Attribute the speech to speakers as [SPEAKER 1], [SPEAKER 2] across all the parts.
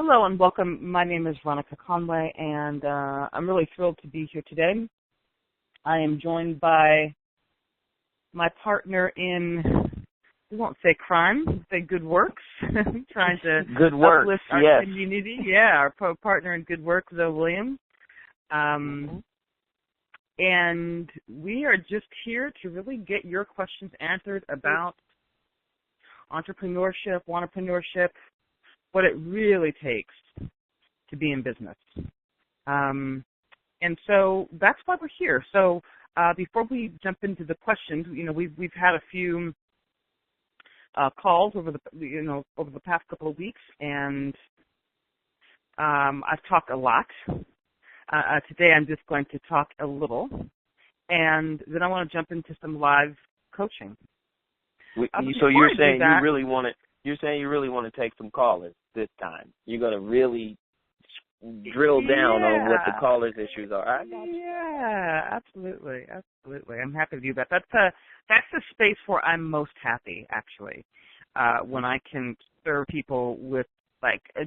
[SPEAKER 1] Hello and welcome. My name is Veronica Conway, and I'm really thrilled to be here today. I am joined by my partner in, we won't say crime, say good works, trying to
[SPEAKER 2] good works,
[SPEAKER 1] uplift our
[SPEAKER 2] yes.
[SPEAKER 1] community. Yeah, our partner in good work, Zoe Williams. And we are just here to really get your questions answered about entrepreneurship, wannapreneurship, what it really takes to be in business. And so that's why we're here. So before we jump into the questions, we've had a few calls over the past couple of weeks, and I've talked a lot. Today I'm just going to talk a little, and then I want to jump into some live coaching.
[SPEAKER 2] So you're saying you really want to take some callers this time. You're going to really drill down on what the callers' issues are.
[SPEAKER 1] Yeah, absolutely. I'm happy to do that. That's the space where I'm most happy, actually, when I can serve people with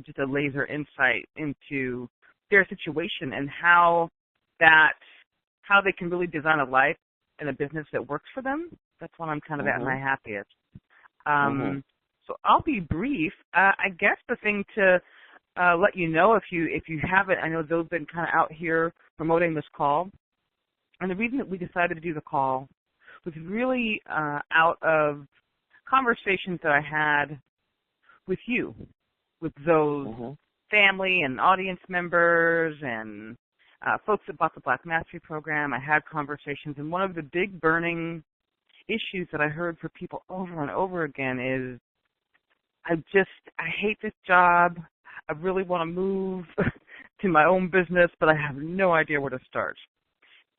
[SPEAKER 1] just a laser insight into their situation and how they can really design a life and a business that works for them. That's when I'm kind of at my happiest. So I'll be brief. I guess the thing to let you know, if you haven't, I know Zoe's been kind of out here promoting this call, and the reason that we decided to do the call was really out of conversations that I had with you, with Zoe's family and audience members and folks that bought the Black Mastery program. I had conversations, and one of the big burning issues that I heard for people over and over again is, I hate this job. I really want to move to my own business, but I have no idea where to start.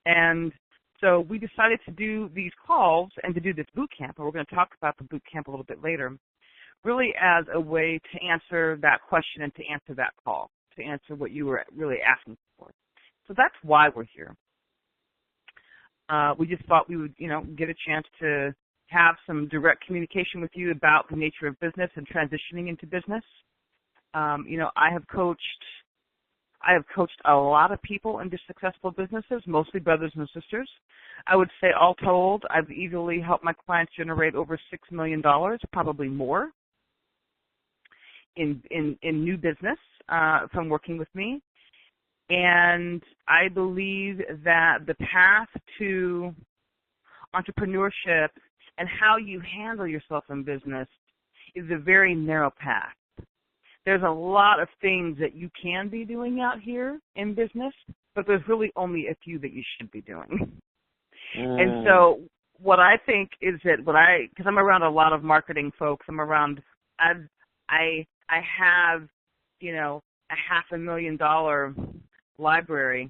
[SPEAKER 1] And so we decided to do these calls and to do this boot camp, and we're going to talk about the boot camp a little bit later, really as a way to answer that question and to answer that call, to answer what you were really asking for. So that's why we're here. We just thought we would, get a chance to have some direct communication with you about the nature of business and transitioning into business. I have coached a lot of people into successful businesses, mostly brothers and sisters. I would say all told, I've easily helped my clients generate over $6 million, probably more, in new business from working with me. And I believe that the path to entrepreneurship and how you handle yourself in business is a very narrow path. There's a lot of things that you can be doing out here in business, but there's really only a few that you should be doing. And so what I think is that because I'm around a lot of marketing folks, I have, a $500,000 library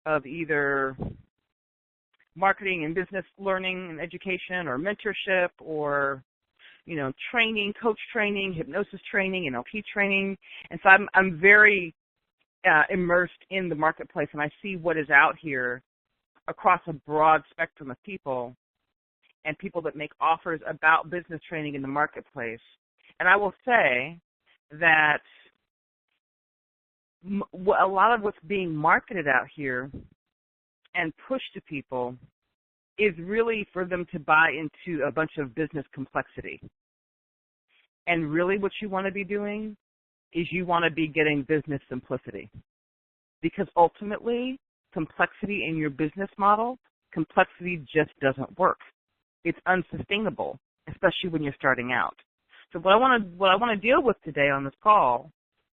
[SPEAKER 1] of either marketing and business learning and education or mentorship or, training, coach training, hypnosis training, NLP training. And so I'm very immersed in the marketplace, and I see what is out here across a broad spectrum of people and people that make offers about business training in the marketplace. And I will say that a lot of what's being marketed out here and pushed to people is really for them to buy into a bunch of business complexity. And really what you want to be doing is you want to be getting business simplicity. Because ultimately, complexity in your business model, complexity just doesn't work. It's unsustainable, especially when you're starting out. So what I want to deal with today on this call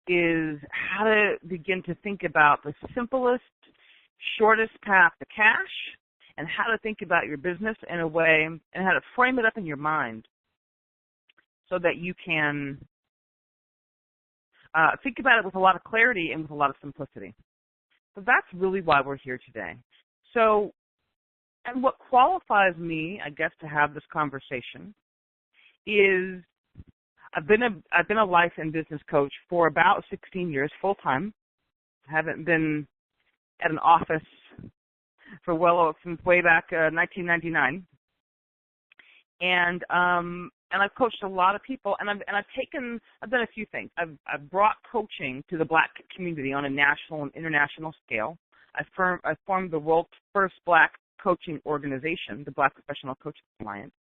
[SPEAKER 1] is how to begin to think about the simplest, shortest path to cash, and how to think about your business in a way, and how to frame it up in your mind so that you can think about it with a lot of clarity and with a lot of simplicity. So that's really why we're here today. So, and what qualifies me, I guess, to have this conversation is I've been a life and business coach for about 16 years, full time. I haven't been at an office since way back 1999. And and I've coached a lot of people, and I've done a few things. I've brought coaching to the Black community on a national and international scale. I formed the world's first Black coaching organization, the Black Professional Coaching Alliance,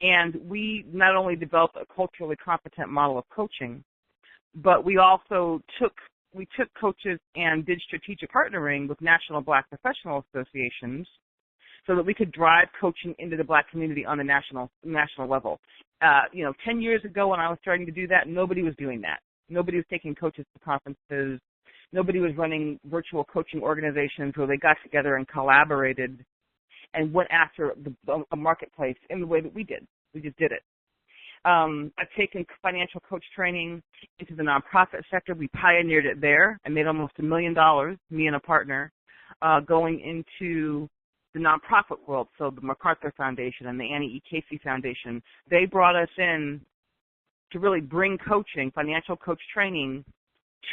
[SPEAKER 1] and we not only developed a culturally competent model of coaching, but we also took coaches and did strategic partnering with national Black professional associations so that we could drive coaching into the Black community on the national level. 10 years ago when I was starting to do that, nobody was doing that. Nobody was taking coaches to conferences. Nobody was running virtual coaching organizations where they got together and collaborated and went after a marketplace in the way that we did. We just did it. I've taken financial coach training into the nonprofit sector. We pioneered it there. I made almost $1 million, me and a partner, going into the nonprofit world. So the MacArthur Foundation and the Annie E. Casey Foundation, they brought us in to really bring coaching, financial coach training,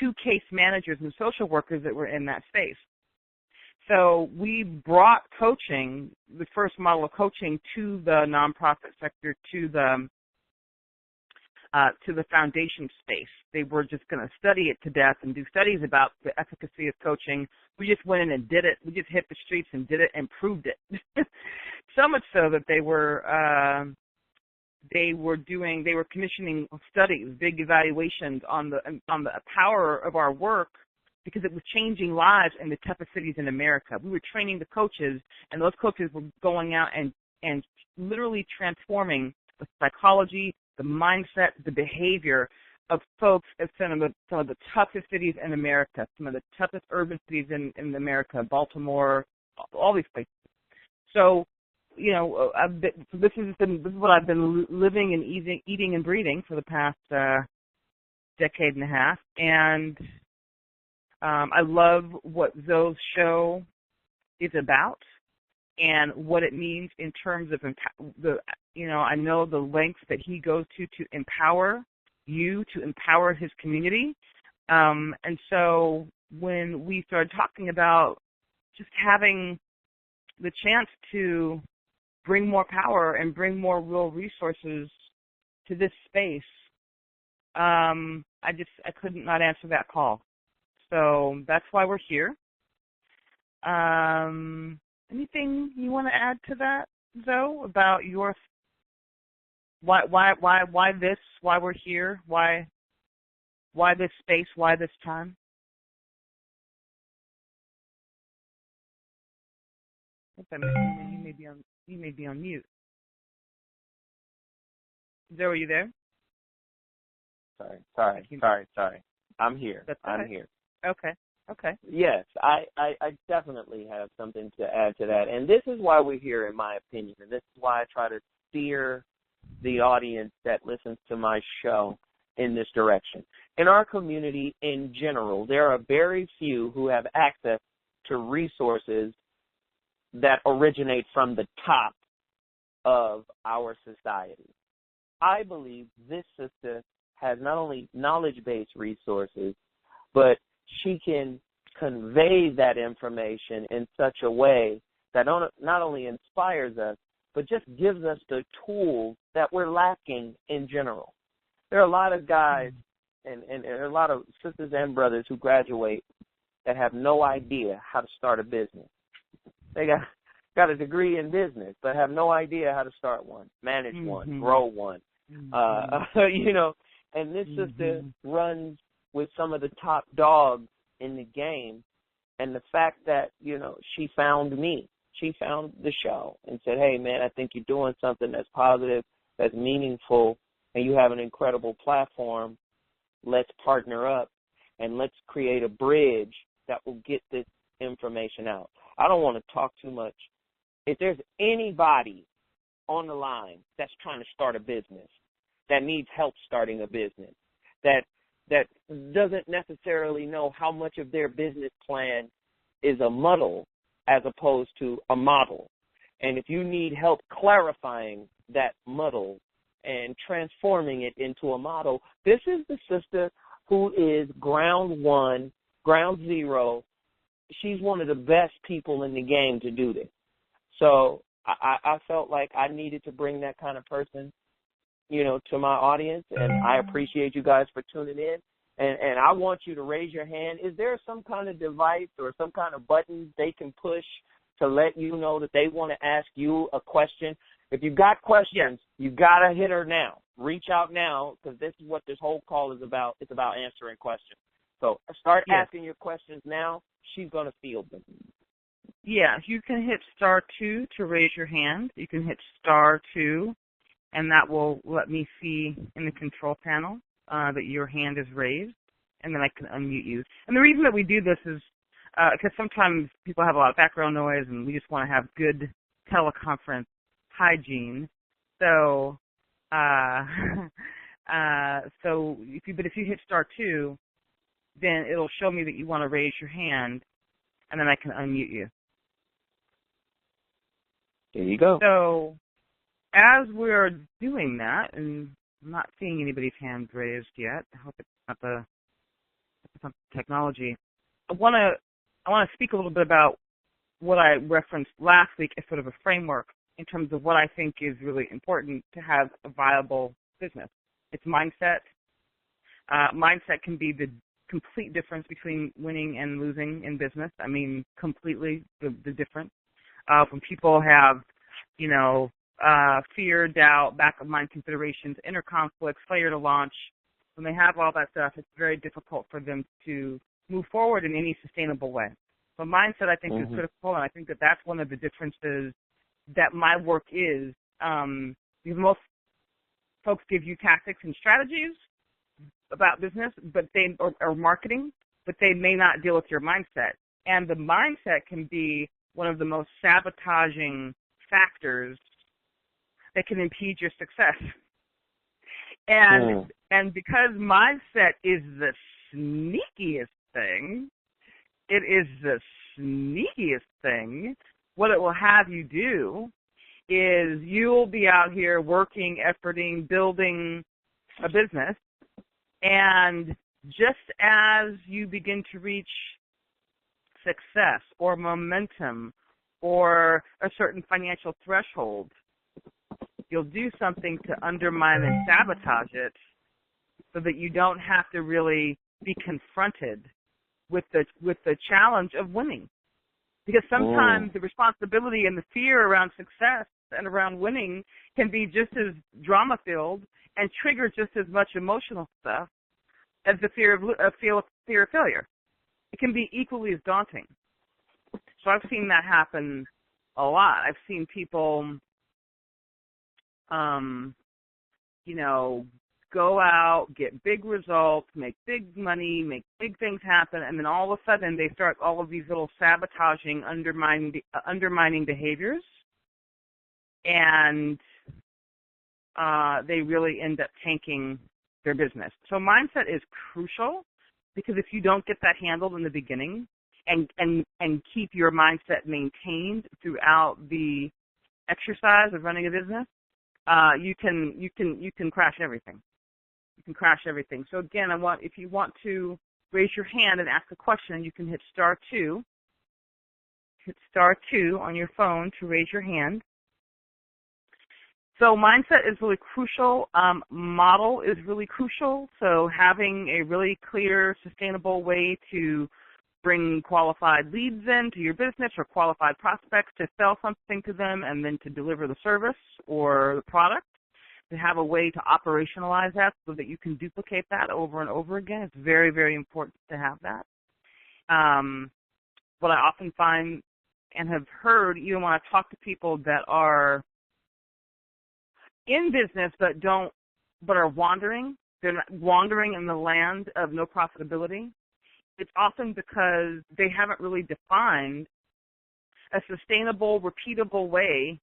[SPEAKER 1] to case managers and social workers that were in that space. So we brought coaching, the first model of coaching, to the nonprofit sector, to the foundation space. They were just going to study it to death and do studies about the efficacy of coaching. We just went in and did it. We just hit the streets and did it and proved it. So much so that they were commissioning studies, big evaluations on the power of our work, because it was changing lives in the toughest cities in America. We were training the coaches, and those coaches were going out and literally transforming the psychology, the mindset, the behavior of folks at some of the toughest cities in America, some of the toughest urban cities in America, Baltimore, all these places. So, this is what I've been living and eating and breathing for the past decade and a half, and I love what Zoe's show is about and what it means in terms of I know the lengths that he goes to empower you, to empower his community. And so when we started talking about just having the chance to bring more power and bring more real resources to this space, I couldn't not answer that call. So that's why we're here. Anything you want to add to that, Zoe, about your why this, why we're here, why this space, why this time? You may be on mute. Zoe, are you there?
[SPEAKER 2] Sorry. I'm here. I'm here.
[SPEAKER 1] Okay.
[SPEAKER 2] Yes, I definitely have something to add to that. And this is why we're here, in my opinion. And this is why I try to steer the audience that listens to my show in this direction. In our community in general, there are very few who have access to resources that originate from the top of our society. I believe this sister has not only knowledge-based resources, but she can convey that information in such a way that not only inspires us, but just gives us the tools that we're lacking in general. There are a lot of guys and a lot of sisters and brothers who graduate that have no idea how to start a business. They got a degree in business, but have no idea how to start one, manage one, grow one. And this sister runs with some of the top dogs in the game. And the fact that, she found me, she found the show and said, hey, man, I think you're doing something that's positive, that's meaningful, and you have an incredible platform. Let's partner up and let's create a bridge that will get this information out. I don't want to talk too much. If there's anybody on the line that's trying to start a business, that needs help starting a business, that doesn't necessarily know how much of their business plan is a muddle as opposed to a model. And if you need help clarifying that muddle and transforming it into a model, this is the sister who is ground zero. She's one of the best people in the game to do this. So I felt like I needed to bring that kind of person to my audience, and I appreciate you guys for tuning in. And I want you to raise your hand. Is there some kind of device or some kind of button they can push to let you know that they want to ask you a question? If you've got questions, you got to hit her now. Reach out now, because this is what this whole call is about. It's about answering questions. So start asking your questions now. She's going to field them.
[SPEAKER 1] Yeah, you can hit *2 to raise your hand. You can hit *2, and that will let me see in the control panel that your hand is raised, and then I can unmute you. And the reason that we do this is because sometimes people have a lot of background noise, and we just want to have good teleconference hygiene. So, if you hit *2, then it'll show me that you want to raise your hand, and then I can unmute you.
[SPEAKER 2] There you go.
[SPEAKER 1] So, as we're doing that, and I'm not seeing anybody's hand raised yet. I hope it's not the technology. I want to speak a little bit about what I referenced last week as sort of a framework in terms of what I think is really important to have a viable business. It's mindset. Mindset can be the complete difference between winning and losing in business. I mean, completely the difference. When people have, fear, doubt, back of mind considerations, inner conflicts, failure to launch, when they have all that stuff, it's very difficult for them to move forward in any sustainable way. So mindset, I think, is critical, and I think that that's one of the differences that my work is. Because most folks give you tactics and strategies about business, but or marketing, but they may not deal with your mindset. And the mindset can be one of the most sabotaging factors that can impede your success. And because mindset is the sneakiest thing, what it will have you do is you'll be out here working, efforting, building a business, and just as you begin to reach success or momentum or a certain financial threshold, you'll do something to undermine and sabotage it so that you don't have to really be confronted with the challenge of winning. Because sometimes the responsibility and the fear around success and around winning can be just as drama-filled and trigger just as much emotional stuff as the fear of failure. It can be equally as daunting. So I've seen that happen a lot. I've seen people, go out, get big results, make big money, make big things happen, and then all of a sudden they start all of these little sabotaging, undermining behaviors, and they really end up tanking their business. So mindset is crucial, because if you don't get that handled in the beginning and keep your mindset maintained throughout the exercise of running a business, you can crash everything. You can crash everything. So again, if you want to raise your hand and ask a question, you can hit *2. Hit *2 on your phone to raise your hand. So mindset is really crucial. Model is really crucial. So having a really clear, sustainable way to bring qualified leads into your business or qualified prospects to sell something to them and then to deliver the service or the product, to have a way to operationalize that so that you can duplicate that over and over again. It's very, very important to have that. What I often find and have heard, even when I talk to people that are in business but are wandering, they're not wandering in the land of no profitability, it's often because they haven't really defined a sustainable, repeatable way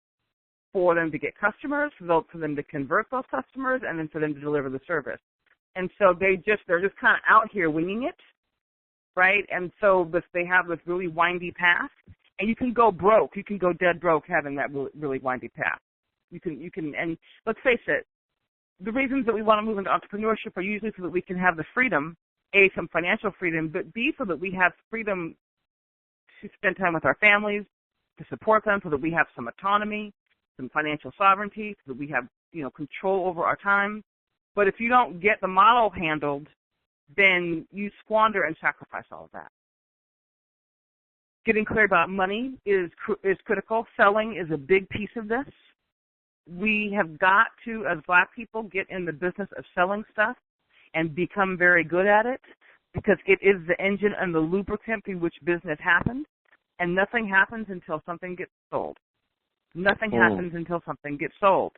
[SPEAKER 1] for them to get customers, for them to convert those customers, and then for them to deliver the service. And so they're just kind of out here winging it, right? And so they have this really windy path, and you can go broke. You can go dead broke having that really windy path. You can, and let's face it, the reasons that we want to move into entrepreneurship are usually so that we can have the freedom, A, some financial freedom, but B, so that we have freedom to spend time with our families, to support them, so that we have some autonomy, some financial sovereignty so that we have, control over our time. But if you don't get the model handled, then you squander and sacrifice all of that. Getting clear about money is critical. Selling is a big piece of this. We have got to, as Black people, get in the business of selling stuff and become very good at it, because it is the engine and the lubricant through which business happens, and nothing happens until something gets sold. Nothing happens until something gets sold.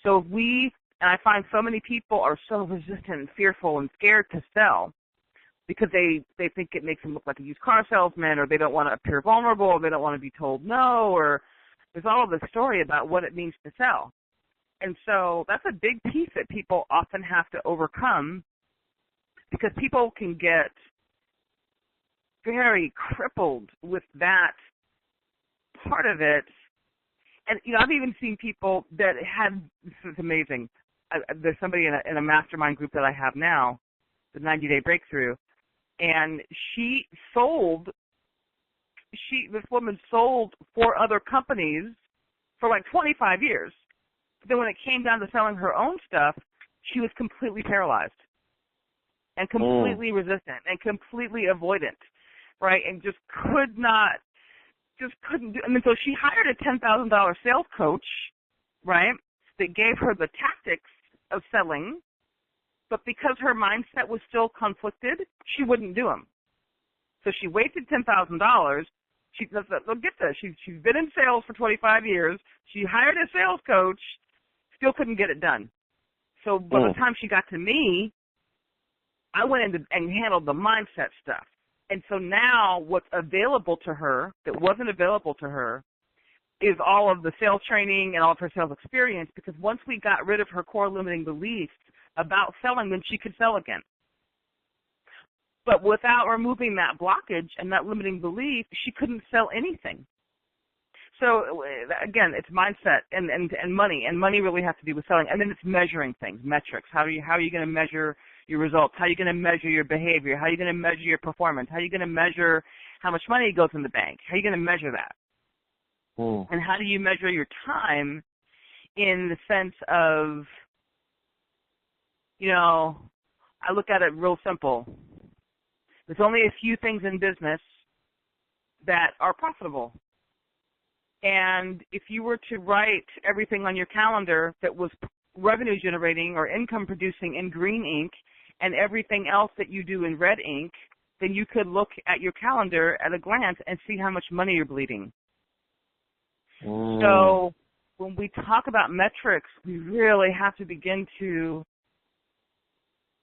[SPEAKER 1] So and I find so many people are so resistant and fearful and scared to sell because they think it makes them look like a used car salesman, or they don't want to appear vulnerable, or they don't want to be told no, or there's all of this story about what it means to sell. And so that's a big piece that people often have to overcome, because people can get very crippled with that part of it. And, I've even seen people that had, this is amazing, there's somebody in a mastermind group that I have now, the 90-Day Breakthrough, and this woman sold 4 other companies for like 25 years. But then when it came down to selling her own stuff, she was completely paralyzed and completely resistant and completely avoidant, right? And just couldn't do. And then so she hired a $10,000 sales coach, right, that gave her the tactics of selling, but because her mindset was still conflicted, she wouldn't do them. So she wasted $10,000. Look, get this. She's been in sales for 25 years. She hired a sales coach, still couldn't get it done. So by the time she got to me, I went in and handled the mindset stuff. And so now what's available to her that wasn't available to her is all of the sales training and all of her sales experience, because once we got rid of her core limiting beliefs about selling, then she could sell again. But without removing that blockage and that limiting belief, she couldn't sell anything. So again, it's mindset and money, and money really has to do with selling. And then it's measuring things, metrics. How are you going to measure your results? How are you going to measure your behavior? How are you going to measure your performance? How are you going to measure how much money goes in the bank? How are you going to measure that? And how do you measure your time in the sense of, I look at it real simple. There's only a few things in business that are profitable. And if you were to write everything on your calendar that was revenue generating or income producing in green ink, and everything else that you do in red ink, then you could look at your calendar at a glance and see how much money you're bleeding. So when we talk about metrics, we really have to begin to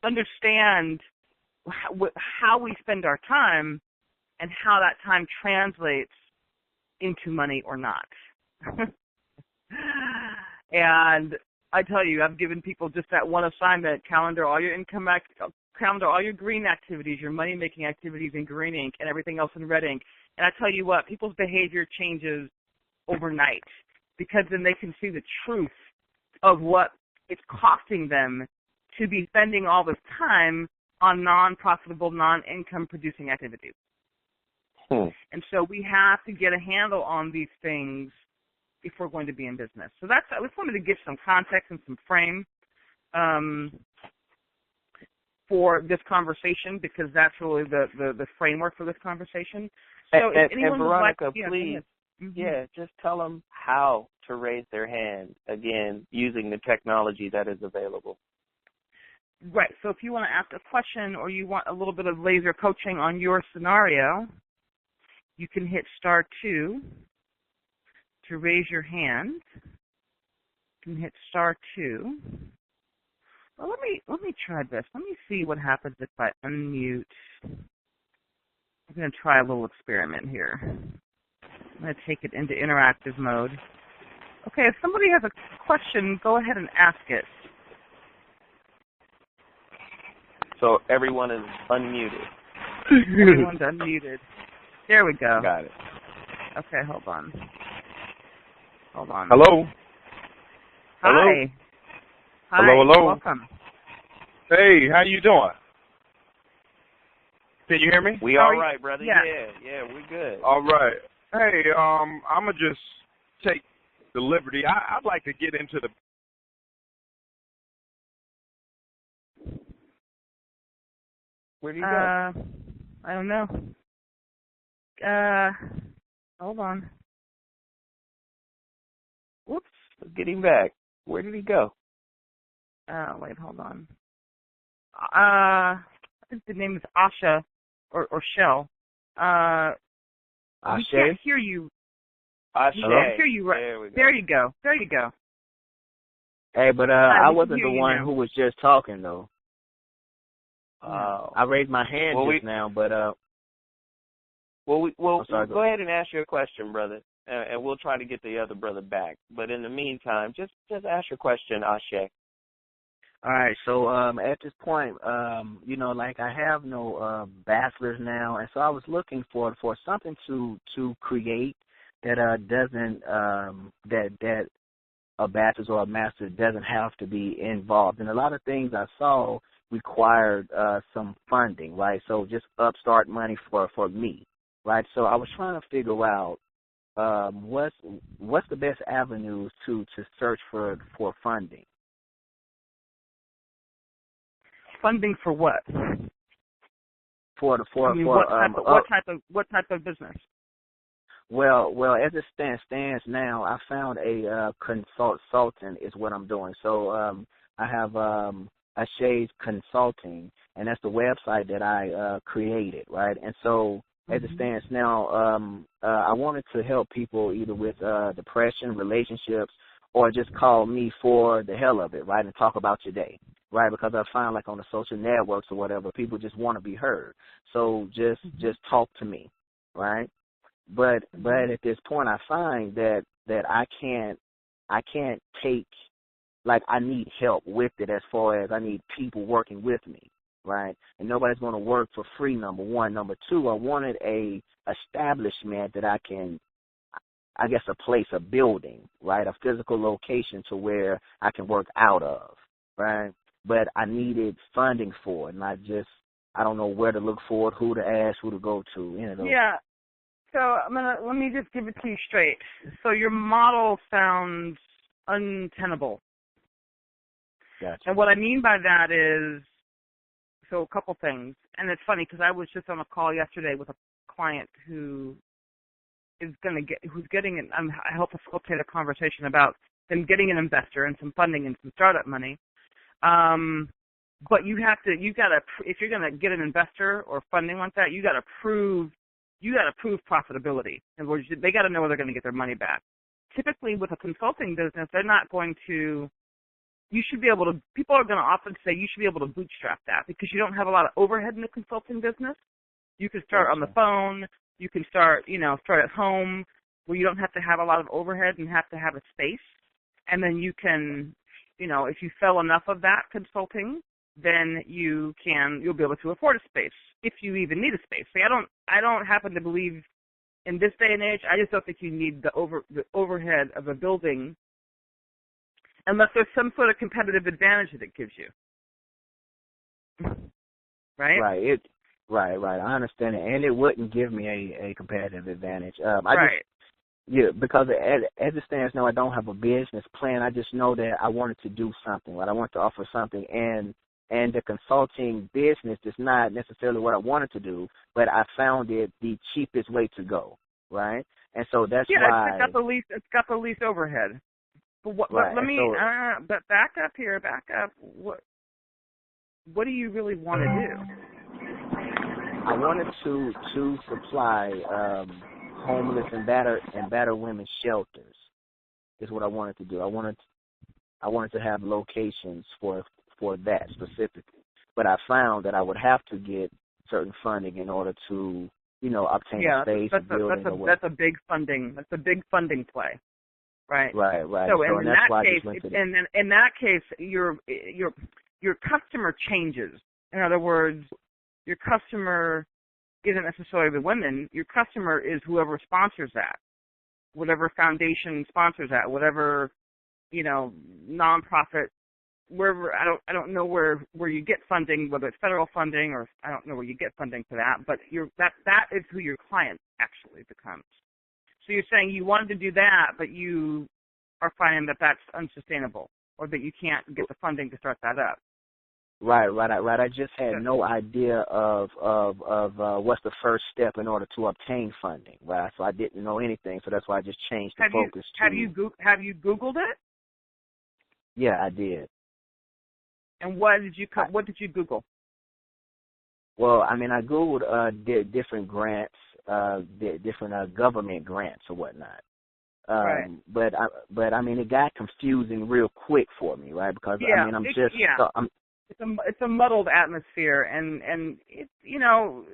[SPEAKER 1] understand how we spend our time and how that time translates into money or not. And I tell you, I've given people just that one assignment: calendar all your calendar all your green activities, your money-making activities in green ink, and everything else in red ink. And I tell you what, people's behavior changes overnight, because then they can see the truth of what it's costing them to be spending all this time on non-profitable, non-income producing activities. And so we have to get a handle on these things if we're going to be in business. So I just wanted to give some context and some frame for this conversation, because that's really the framework for this conversation. So if anyone would like,
[SPEAKER 2] Veronica, please, just tell them how to raise their hand, again, using the technology that is available.
[SPEAKER 1] Right. So if you want to ask a question or you want a little bit of laser coaching on your scenario, you can hit *2 to raise your hand. You can hit *2. Well, let me try this. Let me see what happens if I unmute. I'm going to try a little experiment here. I'm going to take it into interactive mode. Okay, if somebody has a question, go ahead and ask it.
[SPEAKER 2] So everyone is unmuted.
[SPEAKER 1] Everyone's unmuted. There we go.
[SPEAKER 2] Got it.
[SPEAKER 1] Okay, hold on.
[SPEAKER 3] Hello.
[SPEAKER 1] Hi.
[SPEAKER 3] Hello.
[SPEAKER 1] Hi.
[SPEAKER 3] Hello.
[SPEAKER 1] Welcome.
[SPEAKER 3] Hey, how you doing? Can you hear me?
[SPEAKER 2] We all right, brother.
[SPEAKER 1] Yeah.
[SPEAKER 2] Yeah, we're good.
[SPEAKER 3] All right. Hey, I'ma just take the liberty. I'd like to get into the.
[SPEAKER 2] Where did he go?
[SPEAKER 1] I don't know. Hold on.
[SPEAKER 2] Whoops. Let's get him back. Where did he go?
[SPEAKER 1] Wait, hold on. I think the name is Asha or Shell. We can't hear you.
[SPEAKER 2] Asha.
[SPEAKER 1] We can't hear you right. There you go. There you go.
[SPEAKER 2] Hey, but I wasn't the one who was just talking though. I raised my hand just now, but go ahead and ask your question, brother, and we'll try to get the other brother back. But in the meantime, just ask your question, Ashe. All right. So at this point, like I have no bachelor's now, and so I was looking for something to create that doesn't that a bachelor's or a master's doesn't have to be involved. And a lot of things I saw required some funding, right? So just upstart money for me, right? So I was trying to figure out what's the best avenues to search for funding.
[SPEAKER 1] Funding for what?
[SPEAKER 2] What
[SPEAKER 1] type of business?
[SPEAKER 2] Well, as it stands now, I found a consultant is what I'm doing. So I have Ashe's Consulting, and that's the website that I created, right? And so as it stands now, I wanted to help people either with depression, relationships, or just call me for the hell of it, right, and talk about your day, right? Because I find like on the social networks or whatever, people just want to be heard. So just talk to me, right? But at this point, I find that I can't take, like, I need help with it as far as I need people working with me, right? And nobody's going to work for free, number one. Number two, I wanted a establishment that I can, I guess, a building, right, a physical location to where I can work out of, right? But I needed funding for it, and I don't know where to look for it, who to ask, who to go to,
[SPEAKER 1] Yeah. So let me just give it to you straight. So your model sounds untenable.
[SPEAKER 2] Gotcha.
[SPEAKER 1] And what I mean by that is, so a couple things. And it's funny because I was just on a call yesterday with a client who is I help facilitate a conversation about them getting an investor and some funding and some startup money. But if you're going to get an investor or funding like that, you got to prove profitability. In other words, they got to know where they're going to get their money back. Typically, with a consulting business, they're not going to. People are going to often say you should be able to bootstrap that because you don't have a lot of overhead in the consulting business. You can start on the phone. You can start at home where you don't have to have a lot of overhead and have to have a space. And then you can, if you sell enough of that consulting, then you'll be able to afford a space if you even need a space. See, I don't happen to believe in this day and age. I just don't think you need the overhead of a building unless there's some sort of competitive advantage that it gives you. Right?
[SPEAKER 2] Right. I understand it, and it wouldn't give me a competitive advantage.
[SPEAKER 1] Right.
[SPEAKER 2] Because as it stands now, I don't have a business plan. I just know that I wanted to do something. Right? I want to offer something, and the consulting business is not necessarily what I wanted to do, but I found it the cheapest way to go. Right? And so that's why
[SPEAKER 1] it's got the least overhead. But let me back up here. What do you really want to do?
[SPEAKER 2] I wanted to supply homeless and battered women's shelters. Is what I wanted to do. I wanted to have locations for that specifically. But I found that I would have to get certain funding in order to obtain a space, building.
[SPEAKER 1] That's a big funding. That's a big funding play. Right.
[SPEAKER 2] So
[SPEAKER 1] in that case, your customer changes. In other words, your customer isn't necessarily the women. Your customer is whoever sponsors that, whatever foundation sponsors that, whatever nonprofit, wherever. I don't know where you get funding, whether it's federal funding or I don't know where you get funding for that. But that is who your client actually becomes. So you're saying you wanted to do that, but you are finding that that's unsustainable or that you can't get the funding to start that up.
[SPEAKER 4] Right. I just had no idea of what's the first step in order to obtain funding, right? So I didn't know anything, so that's why I just changed the focus to.
[SPEAKER 1] Have you Googled it?
[SPEAKER 4] Yeah, I did.
[SPEAKER 1] And what did you Google?
[SPEAKER 4] Well, I mean, I Googled different grants, different government grants or whatnot.
[SPEAKER 1] Right.
[SPEAKER 4] But I mean, it got confusing real quick for me, right? Because I mean,
[SPEAKER 1] it's a muddled atmosphere, and it's, you know,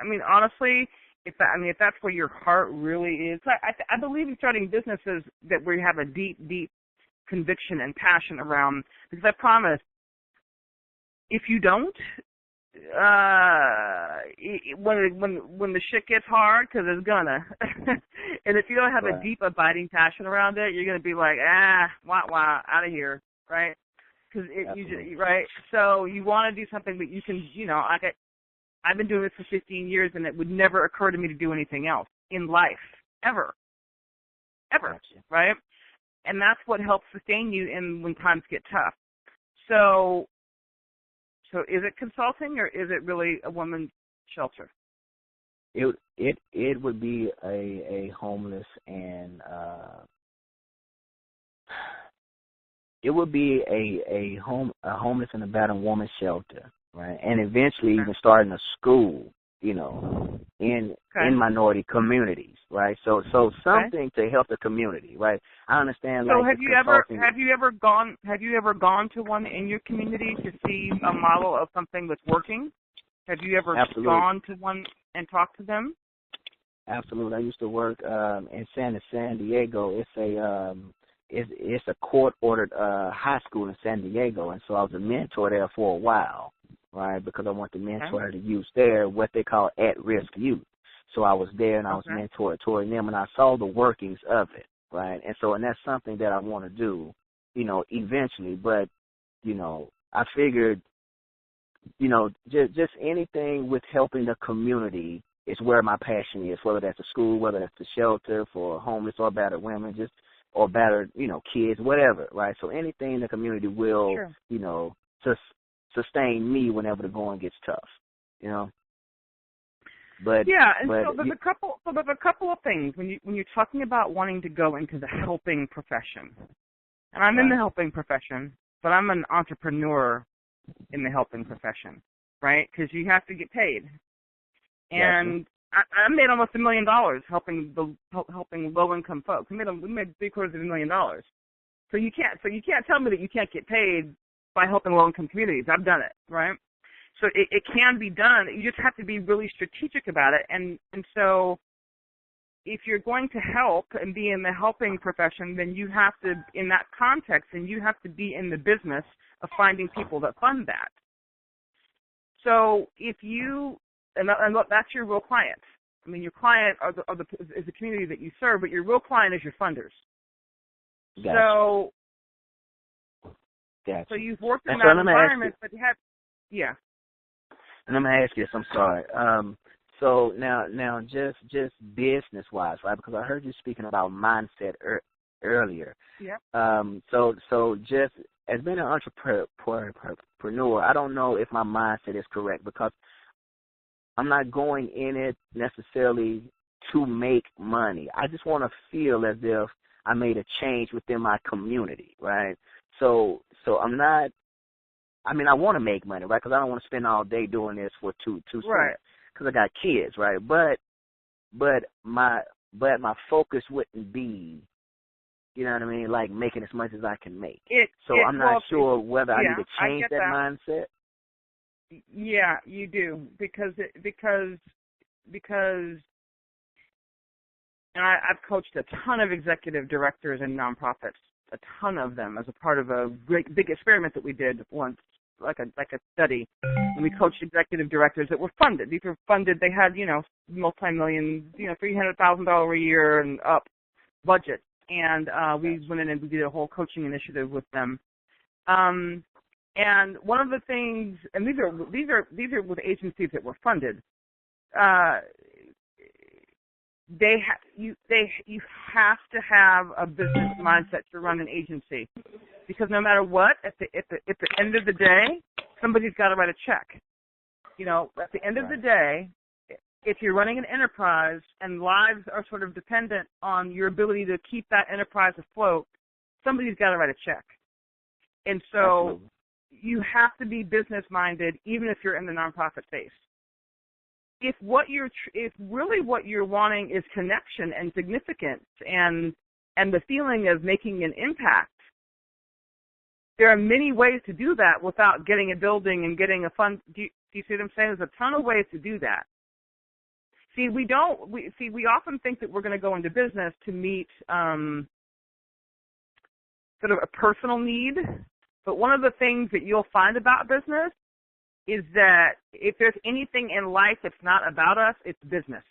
[SPEAKER 1] I mean, honestly, if that's where your heart really is, I believe in starting businesses that we have a deep conviction and passion around, because I promise, if you don't, when the shit gets hard, because it's gonna, and if you don't have a deep abiding passion around it, you're gonna be like, wah, out of here, right? Because right. So you want to do something that you can, you know, I've been doing this for 15 years, and it would never occur to me to do anything else in life, ever,
[SPEAKER 4] Gotcha.
[SPEAKER 1] right? And that's what helps sustain you when times get tough. So is it consulting, or is it really a women's shelter?
[SPEAKER 4] It would be a homeless and it would be a homeless and a battered woman shelter, right? And eventually even starting a school, you know, in minority communities, right? So something to help the community, right? I understand.
[SPEAKER 1] So
[SPEAKER 4] like,
[SPEAKER 1] have you ever gone to one in your community to see a model of something that's working? Have you ever gone to one and talked to them?
[SPEAKER 4] Absolutely. I used to work in San Diego. It's a court-ordered high school in San Diego, and so I was a mentor there for a while, right, because I want to mentor the youth there, what they call at-risk youth. So I was there, and I was mentoring them, and I saw the workings of it, right? And that's something that I want to do, you know, eventually. But, you know, I figured, you know, just anything with helping the community is where my passion is, whether that's a school, whether that's a shelter for homeless or battered women, or battered, you know, kids, whatever, right? So anything in the community will, you know, sustain me whenever the going gets tough, you know. But
[SPEAKER 1] so there's a couple of things when you're talking about wanting to go into the helping profession, and I'm in the helping profession, but I'm an entrepreneur in the helping profession, right? Because you have to get paid, and I made almost $1 million helping low-income folks. We made $750,000. So you can't tell me that you can't get paid by helping low-income communities. I've done it, right? So it can be done. You just have to be really strategic about it. And so if you're going to help and be in the helping profession, then you have to, in that context, and you have to be in the business of finding people that fund that. So if you and look, that's your real client. I mean, your client is the community that you serve, but your real client is your funders.
[SPEAKER 4] Gotcha.
[SPEAKER 1] So you've worked in that environment, but you have,
[SPEAKER 4] And I'm gonna ask you this. I'm sorry. So now, just business-wise, right? Because I heard you speaking about mindset earlier.
[SPEAKER 1] Yeah.
[SPEAKER 4] So just as being an entrepreneur, I don't know if my mindset is correct, because I'm not going in it necessarily to make money. I just want to feel as if I made a change within my community, right? So I'm not. I mean, I want to make money, right? Because I don't want to spend all day doing this for two cents. Because I got kids, right? But my focus wouldn't be, you know what I mean, like making as much as I can make. I'm not sure whether I need to change that mindset.
[SPEAKER 1] Yeah, you do, because and I've coached a ton of executive directors and nonprofits, a ton of them, as a part of a great big experiment that we did once, like a study, and we coached executive directors that were funded. These were funded. They had, you know, multi-million, you know, $300,000 a year and up budget, and we went in and we did a whole coaching initiative with them. And one of the things, and these are with agencies that were funded. you have to have a business mindset to run an agency, because no matter what, at the end of the day, somebody's got to write a check. You know, at the end of the day, if you're running an enterprise and lives are sort of dependent on your ability to keep that enterprise afloat, somebody's got to write a check. And so you have to be business minded, even if you're in the nonprofit space. If really what you're wanting is connection and significance and the feeling of making an impact, there are many ways to do that without getting a building and getting a fund. Do you see what I'm saying? There's a ton of ways to do that. See, we often think that we're going to go into business to meet sort of a personal need, but one of the things that you'll find about business is that if there's anything in life that's not about us, it's business.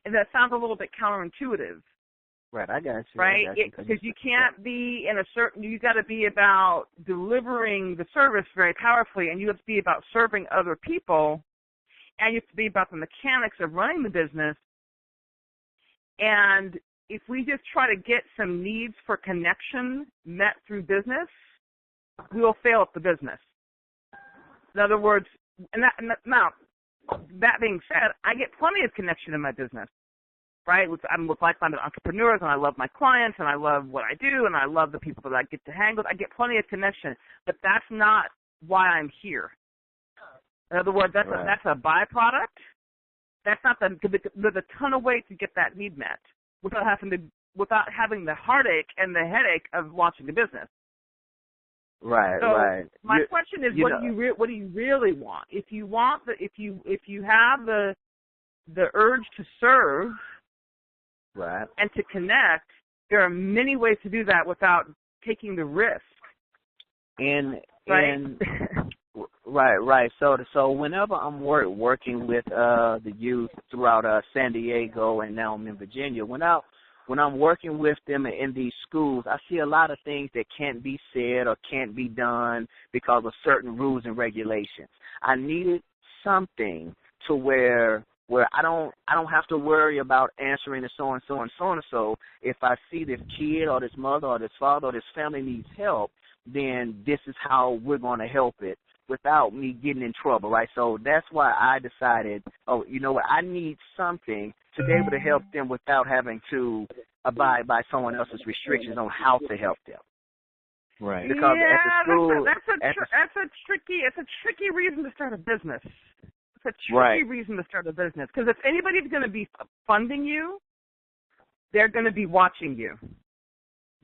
[SPEAKER 1] And that sounds a little bit counterintuitive.
[SPEAKER 4] Right, I got you.
[SPEAKER 1] Right? Because you can't be you got to be about delivering the service very powerfully, and you have to be about serving other people, and you have to be about the mechanics of running the business. And if we just try to get some needs for connection met through business, we will fail at the business. In other words, now, that being said, I get plenty of connection in my business, right? I'm with like-minded entrepreneurs, and I love my clients, and I love what I do, and I love the people that I get to hang with. I get plenty of connection, but that's not why I'm here. In other words, that's a byproduct. That's not there's a ton of ways to get that need met without having the heartache and the headache of launching a business.
[SPEAKER 4] Right,
[SPEAKER 1] so
[SPEAKER 4] right.
[SPEAKER 1] My question is, what do you really want? If you have the urge to serve,
[SPEAKER 4] right,
[SPEAKER 1] and to connect, there are many ways to do that without taking the risk.
[SPEAKER 4] Right. So whenever I'm working with the youth throughout San Diego, and now I'm in Virginia, when I'm working with them in these schools, I see a lot of things that can't be said or can't be done because of certain rules and regulations. I needed something to where I don't have to worry about answering to so and so and so and so. If I see this kid or this mother or this father or this family needs help, then this is how we're going to help it without me getting in trouble, right? So that's why I decided, you know what, I need something to be able to help them without having to abide by someone else's restrictions on how to help them.
[SPEAKER 3] Right.
[SPEAKER 4] Because at the school,
[SPEAKER 1] that's a tricky reason to start a business. It's a tricky reason to start a business, because if anybody's going to be funding you, they're going to be watching you.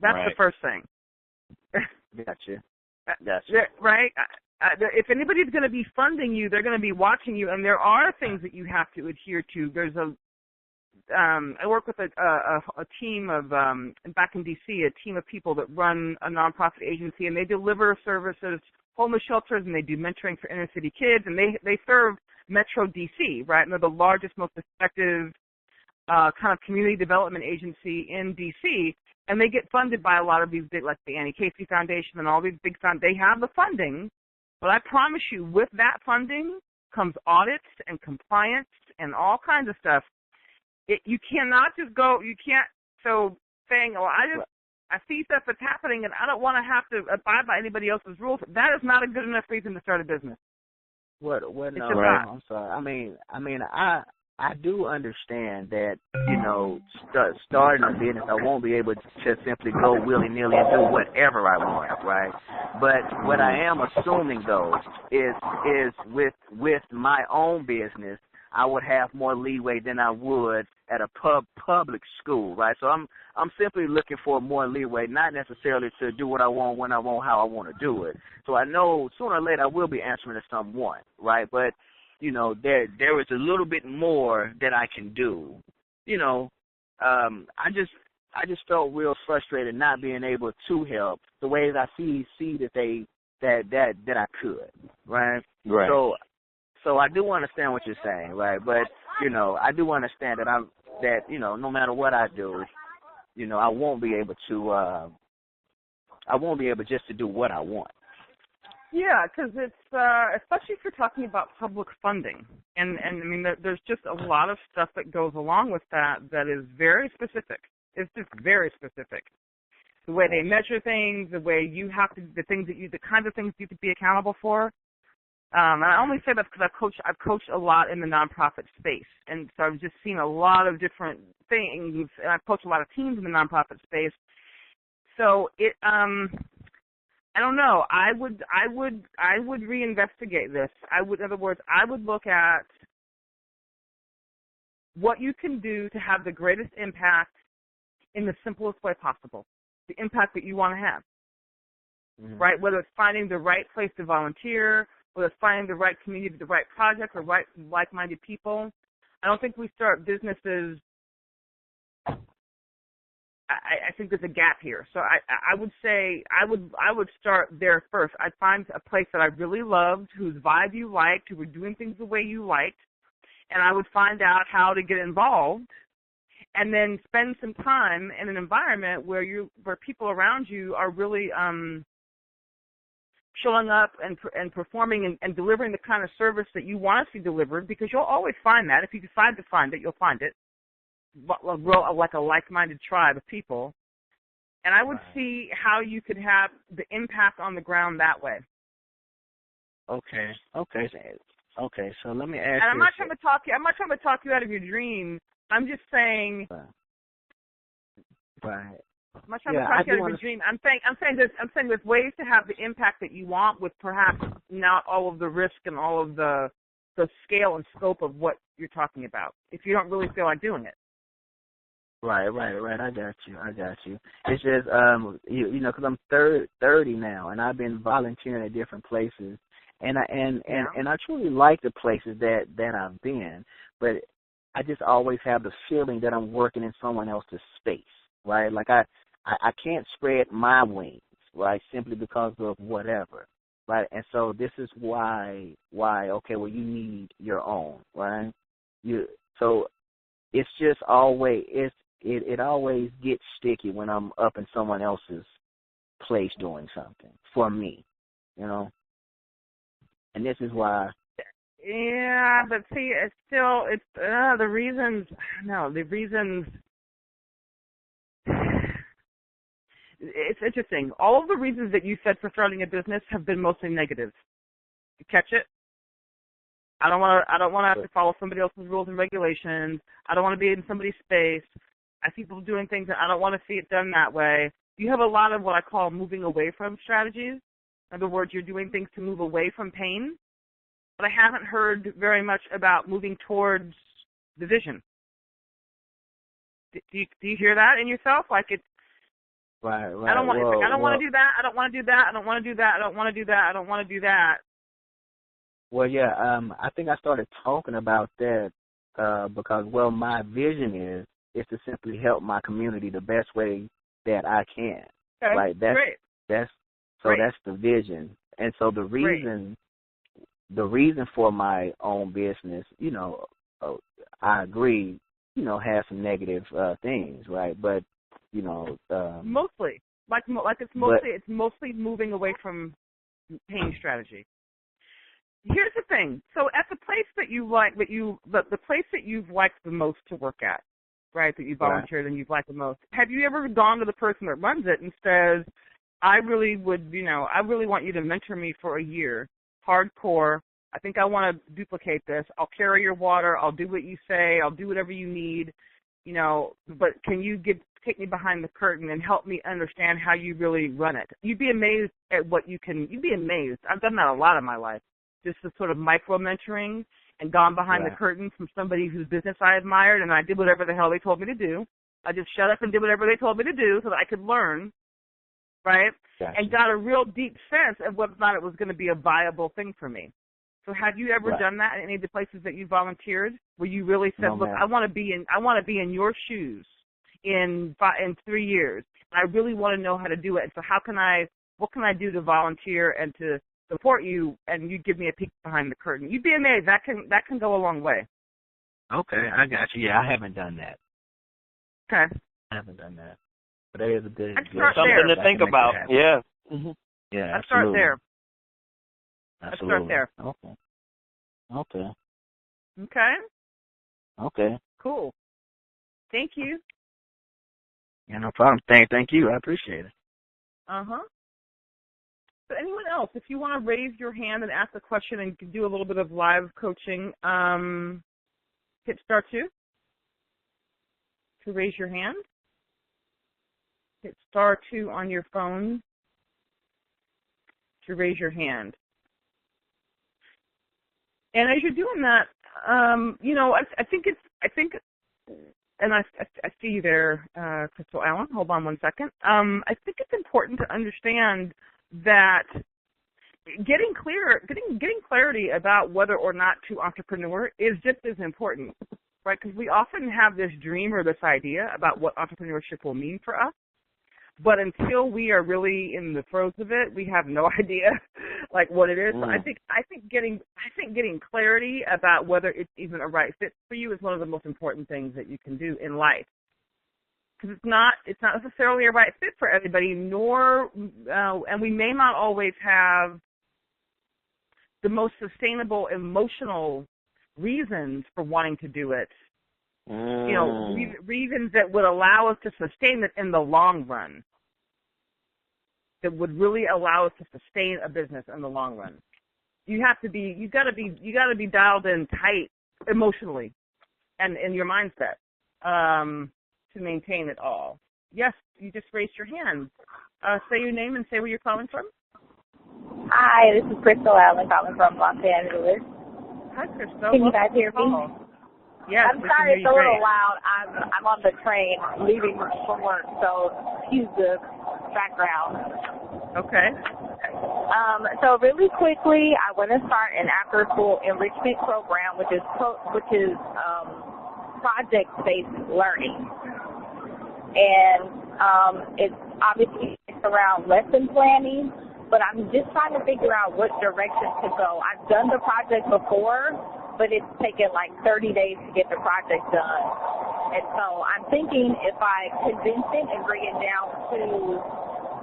[SPEAKER 1] That's the first thing.
[SPEAKER 4] Gotcha.
[SPEAKER 1] Right? If anybody's going to be funding you, they're going to be watching you, and there are things that you have to adhere to. There's I work with a team of, back in D.C., a team of people that run a nonprofit agency, and they deliver services, homeless shelters, and they do mentoring for inner city kids, and they serve Metro D.C., right? And they're the largest, most effective kind of community development agency in D.C., and they get funded by a lot of these big, like the Annie Casey Foundation and all these big funds. They have the funding, but I promise you, with that funding comes audits and compliance and all kinds of stuff. You cannot just go, so saying, I see stuff that's happening and I don't want to have to abide by anybody else's rules, that is not a good enough reason to start a business.
[SPEAKER 4] No, I'm sorry. I mean, I do understand that, starting a business, I won't be able to simply go willy-nilly and do whatever I want, right? But what I am assuming, though, is with my own business, I would have more leeway than I would at a public school, right? So I'm simply looking for more leeway, not necessarily to do what I want, when I want, how I want to do it. So I know sooner or later I will be answering to someone, right? But there is a little bit more that I can do. I just felt real frustrated not being able to help the way that I see that I could, right?
[SPEAKER 3] Right.
[SPEAKER 4] So I do understand what you're saying, right? But I do understand that no matter what I do, I won't be able just to do what I want.
[SPEAKER 1] Yeah, because it's especially if you're talking about public funding, and I mean there's just a lot of stuff that goes along with that is very specific. It's just very specific. The way they measure things, the way you have to, the kinds of things you could be accountable for. And I only say that because I've coached a lot in the nonprofit space, and so I've just seen a lot of different things, and I've coached a lot of teams in the nonprofit space. So I don't know. I would reinvestigate this. In other words, I would look at what you can do to have the greatest impact in the simplest way possible, the impact that you want to have, right? Whether it's finding the right place to volunteer, whether it's finding the right community, the right project, or right like-minded people. I don't think we start businesses. I think there's a gap here. So I would say I would start there first. I'd find a place that I really loved, whose vibe you liked, who were doing things the way you liked, and I would find out how to get involved, and then spend some time in an environment where people around you are really showing up and performing and delivering the kind of service that you want to see delivered, because you'll always find that. If you decide to find it, you'll find it. Like a like-minded tribe of people, and I would see how you could have the impact on the ground that way.
[SPEAKER 4] Okay. So let me ask.
[SPEAKER 1] And I'm not trying to talk you out of your dream. I'm just saying.
[SPEAKER 4] Right.
[SPEAKER 1] I'm not trying to talk you out of your dream. I'm saying there's ways to have the impact that you want with perhaps not all of the risk and all of the scale and scope of what you're talking about, if you don't really feel like doing it.
[SPEAKER 4] Right. I got you. It's just, you know, because I'm 30 now, and I've been volunteering at different places, and I truly like the places that I've been, but I just always have the feeling that I'm working in someone else's space, right? Like I can't spread my wings, right, simply because of whatever, right? And so this is why okay, well, you need your own, right? So it's just always it always gets sticky when I'm up in someone else's place doing something for me, you know. And this is why.
[SPEAKER 1] Yeah, but see, it's the reasons. No, the reasons. It's interesting. All of the reasons that you said for starting a business have been mostly negative. You catch it? I don't want to have to follow somebody else's rules and regulations. I don't want to be in somebody's space. I see people doing things and I don't want to see it done that way. You have a lot of what I call moving away from strategies. In other words, you're doing things to move away from pain. But I haven't heard very much about moving towards the vision. Do you hear that in yourself? Like it's
[SPEAKER 4] right.
[SPEAKER 1] I don't want to do that. I don't want to do that. I don't want to do that. I don't want to do that. I don't want to do that.
[SPEAKER 4] Well, yeah. I think I started talking about that because, well, my vision is to simply help my community the best way that I can.
[SPEAKER 1] Okay.
[SPEAKER 4] Right.
[SPEAKER 1] Great.
[SPEAKER 4] That's the vision. And so the reason for my own business, you know, I agree, you know, has some negative things, right? But, you know,
[SPEAKER 1] mostly it's mostly moving away from pain strategy. Here's the thing. So at the place that you like, the place that you've liked the most to work at, right, that you volunteered and you've liked the most, have you ever gone to the person that runs it and says, I really want you to mentor me for a year, hardcore. I think I want to duplicate this. I'll carry your water. I'll do what you say. I'll do whatever you need, you know, but can you take me behind the curtain and help me understand how you really run it? You'd be amazed at you'd be amazed. I've done that a lot in my life. Just the sort of micro-mentoring and gone behind the curtain from somebody whose business I admired, and I did whatever the hell they told me to do. I just shut up and did whatever they told me to do so that I could learn, right?
[SPEAKER 4] Gotcha. And
[SPEAKER 1] got a real deep sense of whether or not it was going to be a viable thing for me. So have you ever done that in any of the places that you volunteered, where you really said, look, I want to be in your shoes in 3 years. I really want to know how to do it. And so what can I do to volunteer and to support you, and you give me a peek behind the curtain? You'd be amazed. That can go a long way.
[SPEAKER 4] Okay, I got you. Yeah, I haven't done that.
[SPEAKER 1] Okay.
[SPEAKER 4] I haven't done that. But that is a good
[SPEAKER 2] something to think about. Yeah.
[SPEAKER 4] Mm-hmm. Yeah,
[SPEAKER 1] Let's start there. Let's start there.
[SPEAKER 4] Okay. Okay.
[SPEAKER 1] Okay?
[SPEAKER 4] Okay.
[SPEAKER 1] Cool. Thank you.
[SPEAKER 4] Yeah, no problem. Thank you. I appreciate it.
[SPEAKER 1] Uh-huh. So anyone else, if you want to raise your hand and ask a question and do a little bit of live coaching, hit star 2 to raise your hand. Hit star 2 on your phone to raise your hand. And as you're doing that, I think, and I see you there, Crystal Allen. Hold on one second. I think it's important to understand that getting clarity about whether or not to entrepreneur is just as important, right? Because we often have this dream or this idea about what entrepreneurship will mean for us. But until we are really in the throes of it, we have no idea like what it is. So I think getting clarity about whether it's even a right fit for you is one of the most important things that you can do in life. Because it's not necessarily a right fit for everybody, and we may not always have the most sustainable emotional reasons for wanting to do it. Reasons that would allow us to sustain it in the long run. That would really allow us to sustain a business in the long run. You gotta be dialed in tight emotionally and in your mindset to maintain it all. Yes, you just raised your hand. Say your name and say where you're calling from.
[SPEAKER 5] Hi, this is Crystal Allen calling from Los Angeles.
[SPEAKER 1] Hi, Crystal.
[SPEAKER 5] Can you guys hear me?
[SPEAKER 1] Yes,
[SPEAKER 5] I'm sorry it's a little loud. I'm on the train leaving from work, so excuse the background.
[SPEAKER 1] Okay.
[SPEAKER 5] So really quickly, I want to start an after-school enrichment program, which is project-based learning, and it's obviously around lesson planning. But I'm just trying to figure out what direction to go. I've done the project before, but it's taken like 30 days to get the project done. And so I'm thinking if I condense it and bring it down to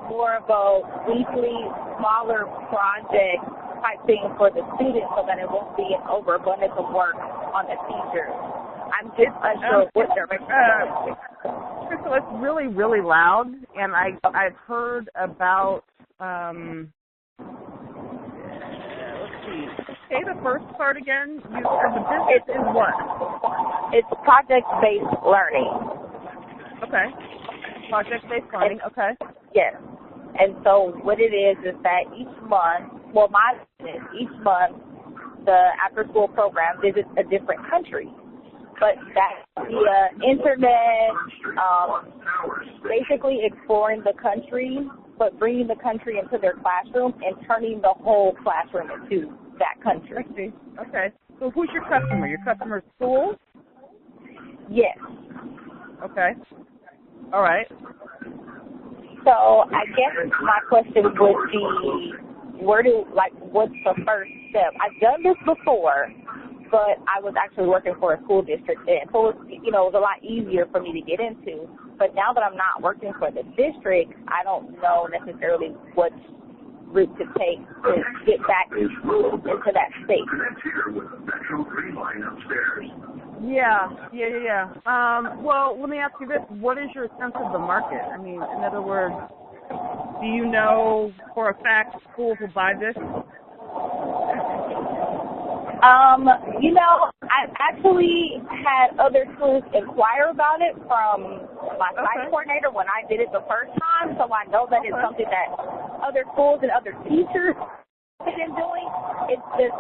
[SPEAKER 5] more of a weekly, smaller project type thing for the students so that it won't be an overabundance of work on the teachers. I'm just unsure what direction to go.
[SPEAKER 1] Crystal, it's really, really loud, and I've heard about, let's see, say the first part again. The business is what?
[SPEAKER 5] It's project-based learning.
[SPEAKER 1] Okay. Project-based learning, okay.
[SPEAKER 5] Yes. And so what it is that each month, the after-school program visits a different country. But that's via internet, basically exploring the country, but bringing the country into their classroom and turning the whole classroom into that country.
[SPEAKER 1] I see. Okay. So who's your customer? Your customer is schools?
[SPEAKER 5] Yes.
[SPEAKER 1] Okay. All right.
[SPEAKER 5] So I guess my question would be, what's the first step? I've done this before, but I was actually working for a school district then. So it was a lot easier for me to get into. But now that I'm not working for the district, I don't know necessarily what route to take to get back into that state.
[SPEAKER 1] Yeah. Well, let me ask you this. What is your sense of the market? I mean, in other words, do you know for a fact schools will buy this?
[SPEAKER 5] I've actually had other schools inquire about it from my site coordinator when I did it the first time, so I know that it's something that other schools and other teachers have been doing. It's just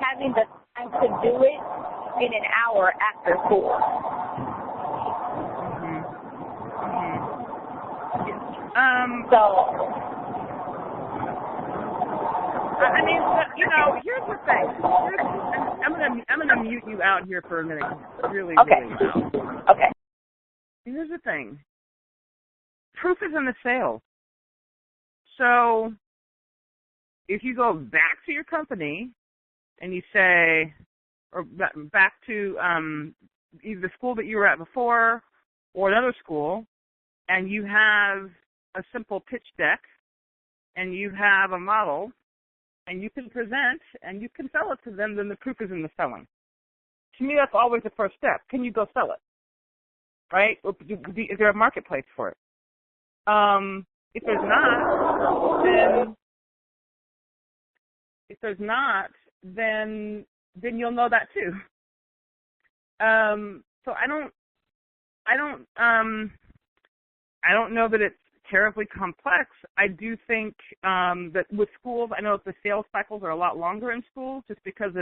[SPEAKER 5] having the time to do it in an hour after school.
[SPEAKER 1] I mean, here's the thing. I'm gonna mute you out here for a minute. Really loud.
[SPEAKER 5] Okay.
[SPEAKER 1] Here's the thing. Proof is in the sale. So if you go back to your company and you say, or back to either the school that you were at before or another school, and you have a simple pitch deck and you have a model and you can present and you can sell it to them, then the proof is in the selling. To me, that's always the first step. Can you go sell it? Right? Is there a marketplace for it? If there's not, then you'll know that too. So I don't know that it's terribly complex. I do think that with schools, I know that the sales cycles are a lot longer in schools just because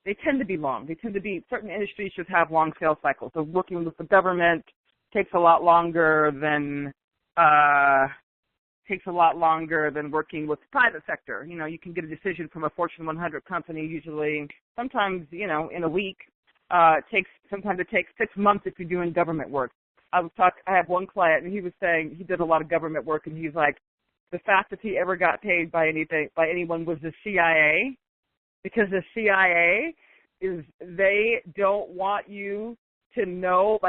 [SPEAKER 1] they tend to be long. Certain industries just have long sales cycles. So working with the government takes a lot longer than working with the private sector. You know, you can get a decision from a Fortune 100 company usually, sometimes, in a week. Sometimes it takes 6 months if you're doing government work. I have one client, and he was saying he did a lot of government work, and he's like, the fact that he ever got paid by anyone was the CIA, because the CIA they don't want you to know,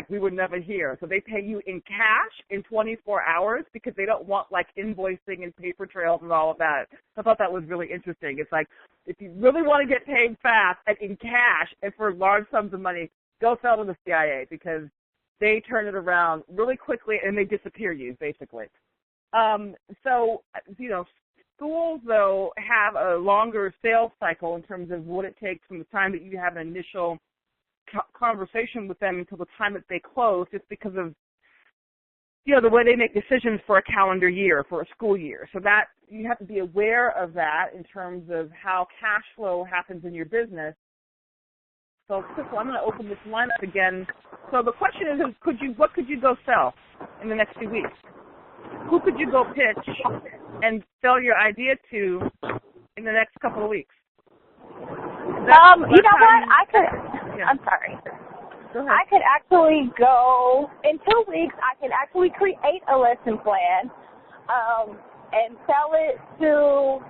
[SPEAKER 1] we would never hear. So they pay you in cash in 24 hours because they don't want invoicing and paper trails and all of that. I thought that was really interesting. It's like, if you really want to get paid fast and in cash and for large sums of money, go sell to the CIA because they turn it around really quickly and they disappear you, basically. Schools, though, have a longer sales cycle in terms of what it takes from the time that you have an initial conversation with them until the time that they close, just because of the way they make decisions for a calendar year, for a school year. So that you have to be aware of that in terms of how cash flow happens in your business. So, Crystal, I'm going to open this line up again. So the question is, what could you go sell in the next few weeks? Who could you go pitch and sell your idea to in the next couple of weeks?
[SPEAKER 5] You know what? I'm sorry.
[SPEAKER 1] Go ahead.
[SPEAKER 5] I could actually go, in 2 weeks, I could actually create a lesson plan and sell it to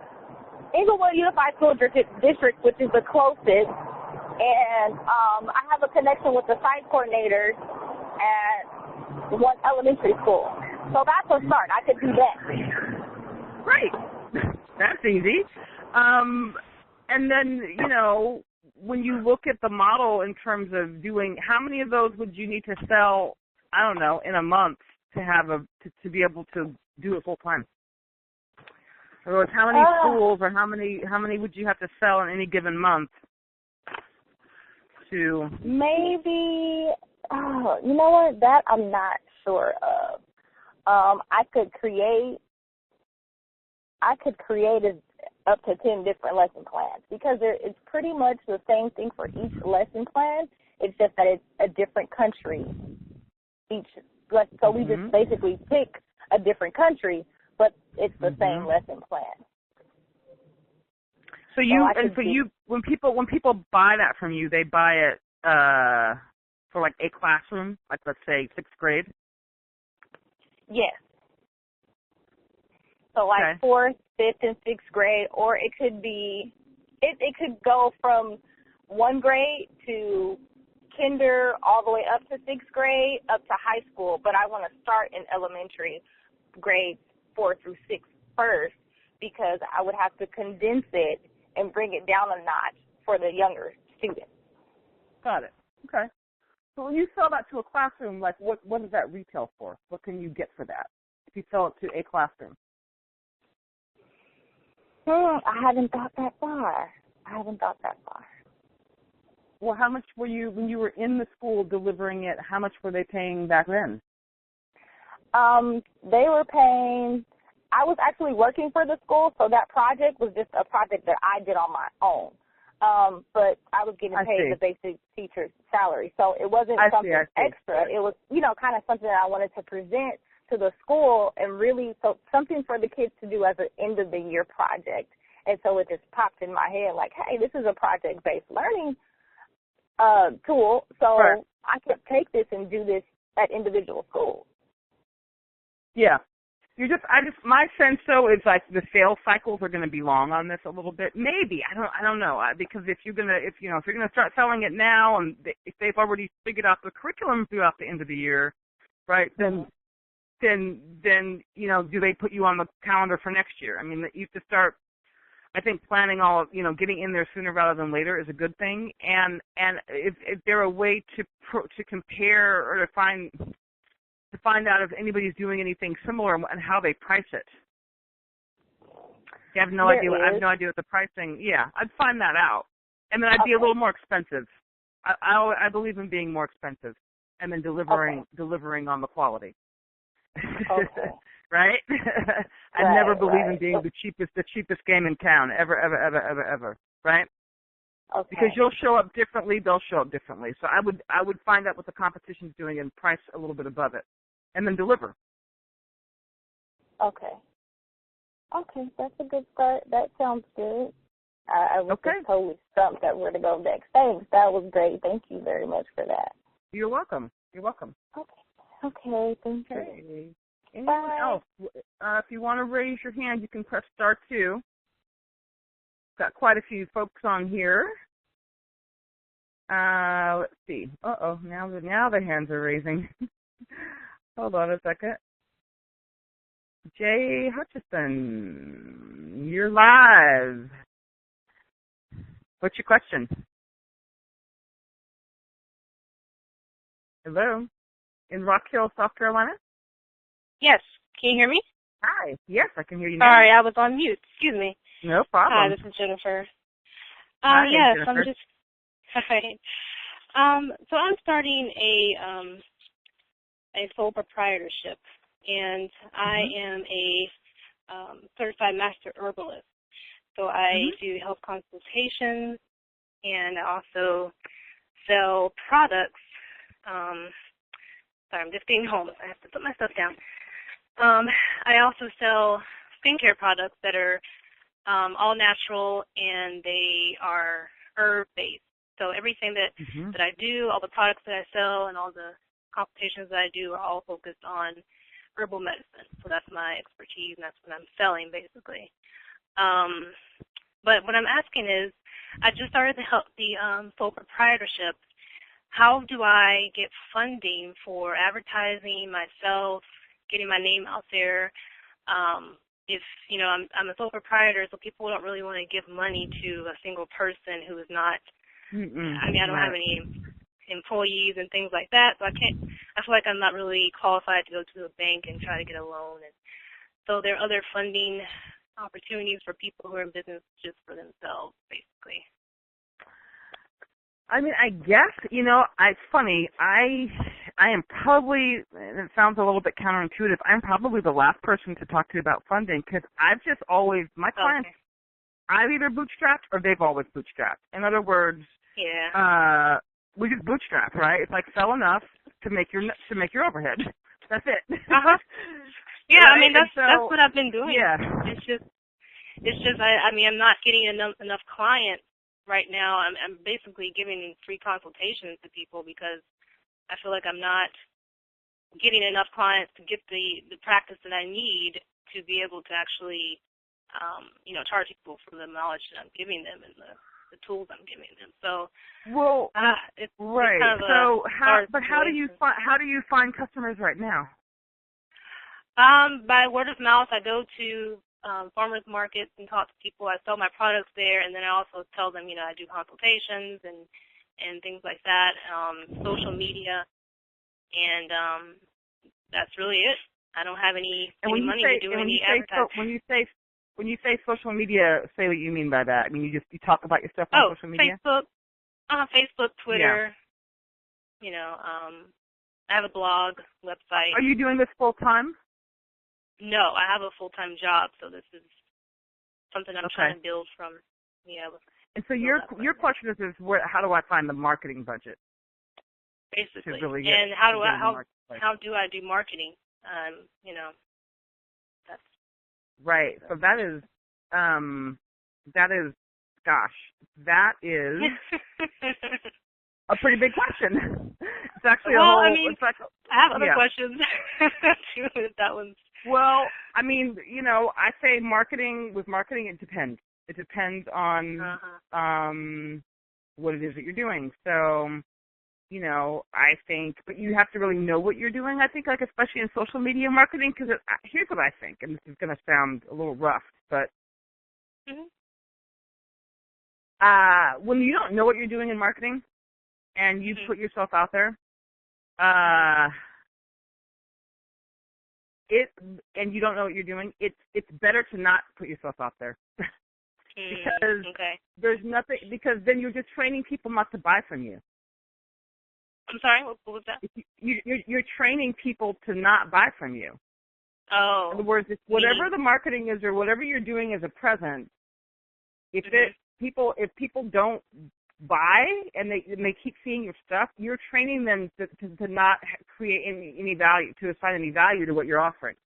[SPEAKER 5] Inglewood Unified School District, which is the closest. And I have a connection with the site coordinators at one elementary school. So that's a start. I could do that.
[SPEAKER 1] Great. That's easy. And then, when you look at the model in terms of doing, how many of those would you need to sell, I don't know, in a month to be able to do it full time? In other words, how many schools or how many would you have to sell in any given month to? Maybe,
[SPEAKER 5] you know what, that I'm not sure of. I could create up to 10 different lesson plans because it's pretty much the same thing for each lesson plan. It's just that it's a different country. So we just basically pick a different country, but it's the same lesson plan.
[SPEAKER 1] So when people buy that from you, they buy it for a classroom, let's say 6th grade.
[SPEAKER 5] Yes. So 4th, 5th, and 6th grade, or it could be, it could go from 1 grade to kinder all the way up to 6th grade, up to high school. But I want to start in elementary grades 4 through 6 first because I would have to condense it and bring it down a notch for the younger students.
[SPEAKER 1] Got it. Okay. So when you sell that to a classroom, what does that retail for? What can you get for that if you sell it to a classroom?
[SPEAKER 5] I haven't thought that far.
[SPEAKER 1] Well, how much were you, when you were in the school delivering it, how much were they paying back then?
[SPEAKER 5] They were paying, I was actually working for the school, so that project was just a project that I did on my own. But I was getting paid the basic teacher's salary. So it wasn't something extra. It was, kind of something that I wanted to present to the school and really, so something for the kids to do as an end of the year project. And so it just popped in my head hey, this is a project-based learning tool. So I could take this and do this at individual schools. Yeah.
[SPEAKER 1] My sense though is the sales cycles are going to be long on this a little bit. Maybe I don't know because if you're going to start selling it now and if they've already figured out the curriculum throughout the end of the year, right? Then do they put you on the calendar for next year? I mean, you have to start I think planning all of, getting in there sooner rather than later is a good thing. And if there a way to compare or to find out if anybody's doing anything similar and how they price it. I have no idea what the pricing. Yeah, I'd find that out, and then I'd be a little more expensive. I believe in being more expensive, and then delivering on the quality.
[SPEAKER 5] Okay.
[SPEAKER 1] Right? I never believe in being the cheapest game in town ever. Right?
[SPEAKER 5] Okay.
[SPEAKER 1] Because you'll show up differently, they'll show up differently. So I would find out what the competition's doing and price a little bit above it, and then deliver.
[SPEAKER 5] Okay. Okay, that's a good start. That sounds good. I was just totally stumped at where to go next. Thanks. That was great. Thank you very much for that.
[SPEAKER 1] You're welcome.
[SPEAKER 5] Okay, thank you.
[SPEAKER 1] Anyone else? If you want to raise your hand, you can press *2. Got quite a few folks on here. Let's see. Now the hands are raising. Hold on a second. Jay Hutchison, you're live. What's your question? Hello? In Rock Hill, South Carolina?
[SPEAKER 6] Yes. Can you hear me?
[SPEAKER 1] Hi. Yes, I can hear you now.
[SPEAKER 6] Sorry, I was on mute. Excuse me.
[SPEAKER 1] No problem.
[SPEAKER 6] Hi, this is Jennifer.
[SPEAKER 1] Hi,
[SPEAKER 6] yes,
[SPEAKER 1] Jennifer.
[SPEAKER 6] I'm just. Hi. So I'm starting a sole proprietorship, and I am a certified master herbalist. So I do health consultations, and I also sell products. Sorry, I'm just getting home. I have to put my stuff down. I also sell skincare products that are all natural, and they are herb-based. So everything that I do, all the products that I sell, and all the consultations that I do are all focused on herbal medicine. So that's my expertise, and that's what I'm selling, basically. But what I'm asking is, I just started the sole proprietorship. How do I get funding for advertising myself, getting my name out there? If, I'm a sole proprietor, so people don't really want to give money to a single person who is not, I don't have any employees and things like that, so I feel like I'm not really qualified to go to a bank and try to get a loan. And so there are other funding opportunities for people who are in business just for themselves, basically.
[SPEAKER 1] I guess, it's funny. I am probably, and it sounds a little bit counterintuitive, I'm probably the last person to talk to about funding because I've just always, my clients, I've either bootstrapped or they've always bootstrapped. In other words, we just bootstrap, right? It's like sell enough to make your overhead. That's it.
[SPEAKER 6] Yeah,
[SPEAKER 1] right?
[SPEAKER 6] that's what I've been doing.
[SPEAKER 1] Yeah.
[SPEAKER 6] It's just I'm not getting enough clients right now. I'm basically giving free consultations to people because I feel like I'm not getting enough clients to get the practice that I need to be able to actually, charge people for the knowledge that I'm giving them and the tools I'm giving them. So, it's
[SPEAKER 1] right.
[SPEAKER 6] kind of
[SPEAKER 1] how do you find customers right now?
[SPEAKER 6] By word of mouth. I go to farmers markets and talk to people. I sell my products there, and then I also tell them, I do consultations and things like that, social media, and that's really it. I don't have any money to do any advertising. When you say social media, say what you mean by that. You talk about your stuff on social media? Facebook, Twitter. Yeah. I have a blog, website. Are you doing this full time? No, I have a full-time job, so this is something I'm trying to build from. And so your question is how do I find the marketing budget? Basically, and how do I do marketing? That's right. So that is a pretty big question. It's actually I have other questions too. That one's. Well, I say with marketing, it depends. It depends on what it is that you're doing. So, I think, but you have to really know what you're doing, I think, especially in social media marketing, because here's what I think, and this is going to sound a little rough, but
[SPEAKER 1] when you don't know what you're doing in marketing and you put yourself out there, and you don't know what you're doing, it's better to not put yourself out there. Because there's nothing, because then you're just training people not to buy from you.
[SPEAKER 6] I'm sorry, what was that?
[SPEAKER 1] You're training people to not buy from you.
[SPEAKER 6] Oh.
[SPEAKER 1] In other words, whatever the marketing is or whatever you're doing as a present, if people don't buy and they keep seeing your stuff, you're training them to not create any value, to assign any value to what you're offering.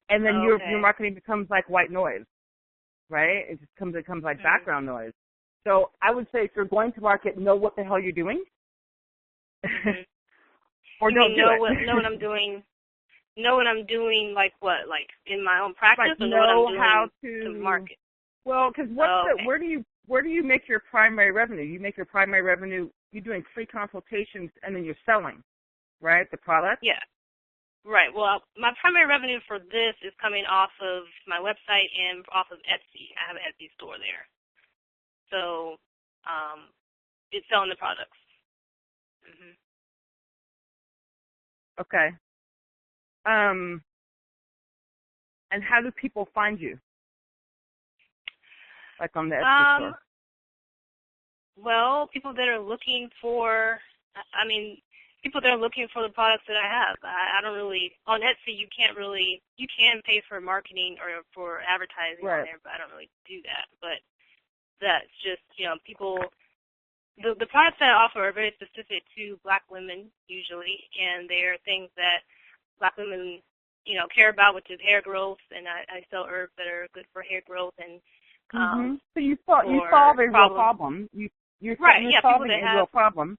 [SPEAKER 1] And then your marketing becomes like white noise, right? It becomes like background noise. So I would say if you're going to market, know what the hell you're doing. Or
[SPEAKER 6] you
[SPEAKER 1] don't do
[SPEAKER 6] know
[SPEAKER 1] it.
[SPEAKER 6] Know what I'm doing. Know what I'm doing, like what? Like in my own practice,
[SPEAKER 1] like
[SPEAKER 6] or know what I'm doing
[SPEAKER 1] how
[SPEAKER 6] to market?
[SPEAKER 1] Well, because where do you make your primary revenue? You make your primary revenue, you're doing free consultations and then you're selling, right, the product?
[SPEAKER 6] Yeah. Right. Well, my primary revenue for this is coming off of my website and off of Etsy. I have an Etsy store there. So it's selling the products.
[SPEAKER 1] Okay. And how do people find you? Like on the Etsy store?
[SPEAKER 6] Well, people that are looking for, people that are looking for the products that I have. I don't really, on Etsy you can pay for marketing or for advertising on there, but I don't really do that. But that's just, people, the products that I offer are very specific to Black women usually, and they're things that Black women, care about, which is hair growth, and I sell herbs that are good for hair growth and
[SPEAKER 1] so you solve a real problem. You're solving a real problem.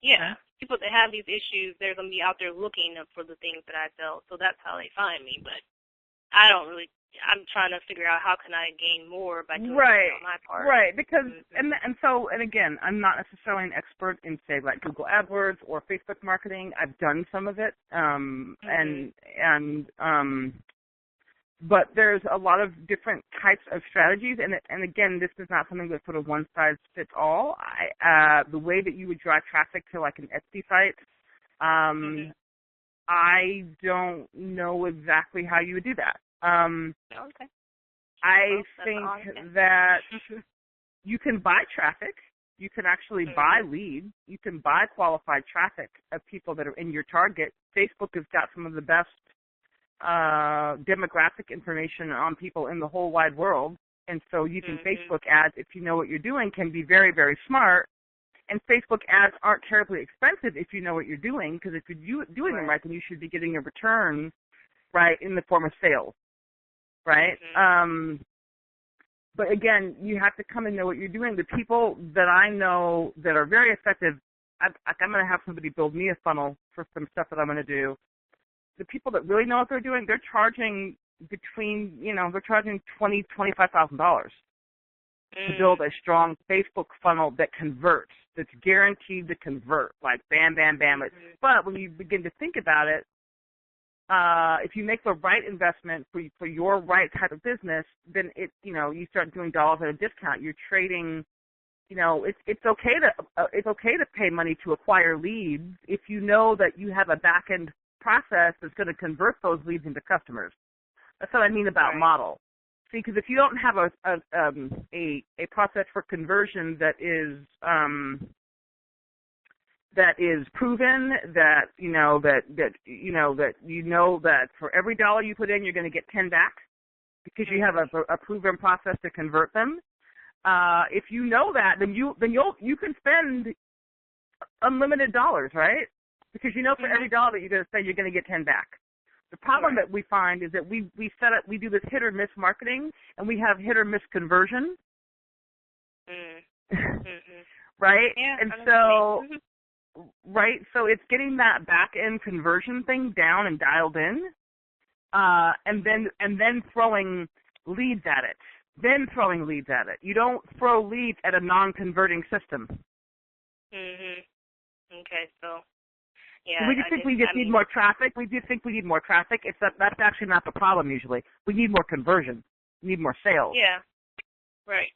[SPEAKER 6] Yeah, people that have these issues, they're going to be out there looking for the things that I sell, so that's how they find me. But I'm trying to figure out how can I gain more by doing it on my part. Right, because,
[SPEAKER 1] and again, I'm not necessarily an expert in, say, like Google AdWords or Facebook marketing. I've done some of it, but there's a lot of different types of strategies, and again, this is not something that's sort of one size fits all. The way that you would drive traffic to like an Etsy site, I don't know exactly how you would do that. I think that you can buy traffic. You can actually buy leads. You can buy qualified traffic of people that are in your target. Facebook has got some of the best demographic information on people in the whole wide world, and so using Facebook ads, if you know what you're doing, can be very, very smart. And Facebook ads aren't terribly expensive if you know what you're doing, because if you're doing them right, then you should be getting a return, right, in the form of sales, right? But again, you have to come and know what you're doing. The people that I know that are very effective, I'm going to have somebody build me a funnel for some stuff that I'm going to do. The people that really know what they're doing, they're charging they're charging $20,000, $25,000 to build a strong Facebook funnel that converts, that's guaranteed to convert, like bam, bam, bam. But when you begin to think about it, if you make the right investment for your right type of business, then you start doing dollars at a discount. You're trading. It's okay to pay money to acquire leads if you know that you have a back end process that's going to convert those leads into customers. That's what I mean about model. See, because if you don't have a process for conversion that is proven, that for every dollar you put in, you're going to get 10 back because you have a proven process to convert them. If you know that, then you can spend unlimited dollars, right? Because for every dollar that you're going to spend, you're going to get 10 back. The problem that we find is that we do this hit or miss marketing, and we have hit or miss conversion, right? Yeah, and so, so it's getting that back end conversion thing down and dialed in, and then throwing leads at it. You don't throw leads at a non-converting system.
[SPEAKER 6] Okay, so. Yeah,
[SPEAKER 1] we just think we need more traffic. We just think we need more traffic. That's actually not the problem usually. We need more conversion. We need more sales.
[SPEAKER 6] Yeah, right.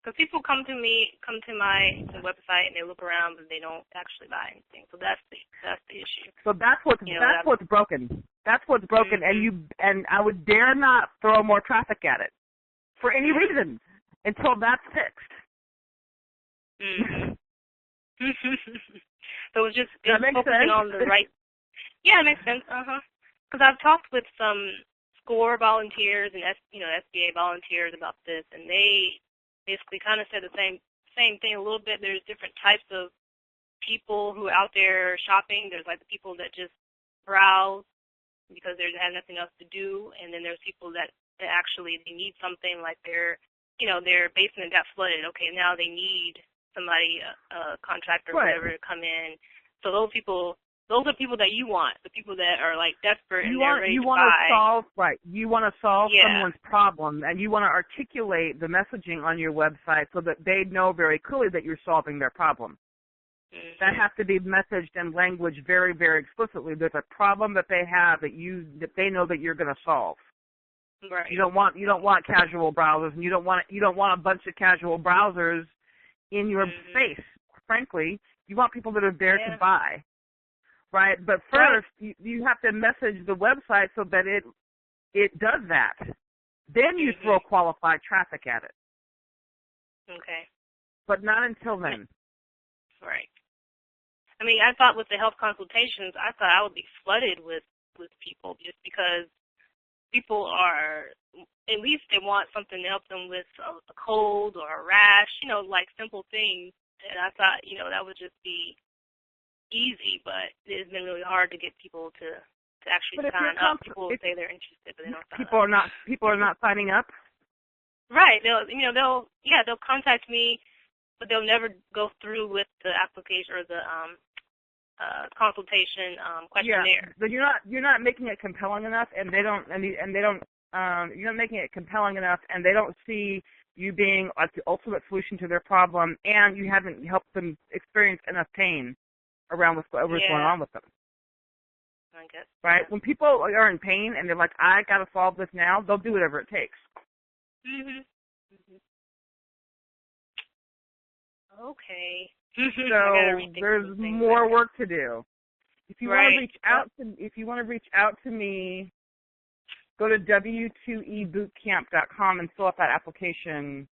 [SPEAKER 6] Because people come to my website and they look around, but they don't actually buy anything. So that's the issue.
[SPEAKER 1] So that's what's broken. That's what's broken, and I would dare not throw more traffic at it for any reason until that's fixed.
[SPEAKER 6] Mm-hmm. So it's focusing
[SPEAKER 1] sense?
[SPEAKER 6] on the right. Yeah, it makes sense. Because I've talked with some SCORE volunteers and SBA volunteers about this, and they basically kind of said the same thing a little bit. There's different types of people who are out there shopping. There's like the people that just browse because they have nothing else to do, and then there's people that actually they need something, like their basement got flooded. Okay, now they need somebody, a contractor or whatever, to come in. So those are people that you want, the people that are like desperate and they're ready to buy.
[SPEAKER 1] You want to solve someone's problem, and you want to articulate the messaging on your website so that they know very clearly that you're solving their problem. Mm-hmm. That has to be messaged in language very, very explicitly. There's a problem that they have that they know that you're going to solve.
[SPEAKER 6] Right.
[SPEAKER 1] You don't want casual browsers, and you don't want a bunch of casual browsers in your space. Frankly, you want people that are there to buy. Right, but first you have to message the website so that it does that. Then you throw qualified traffic at it.
[SPEAKER 6] Okay.
[SPEAKER 1] But not until then.
[SPEAKER 6] Right. I mean, I thought with the health consultations, I thought I would be flooded with people just because people are, at least they want something to help them with a cold or a rash, like simple things. And I thought, that would just be easy, but it's been really hard to get people to actually sign up. People say they're interested, but they don't sign up.
[SPEAKER 1] People are not signing up.
[SPEAKER 6] Right. They'll contact me, but they'll never go through with the application or the consultation questionnaire.
[SPEAKER 1] Yeah, but you're not making it compelling enough, and you're not making it compelling enough, and they don't see you being like the ultimate solution to their problem, and you haven't helped them experience enough pain around what's going on with them.
[SPEAKER 6] I guess.
[SPEAKER 1] Right? When people are in pain and they're like, I got to solve this now, they'll do whatever it takes.
[SPEAKER 6] Okay.
[SPEAKER 1] So there's more work to do. If you want to reach out to me, go to w2ebootcamp.com and fill out that application,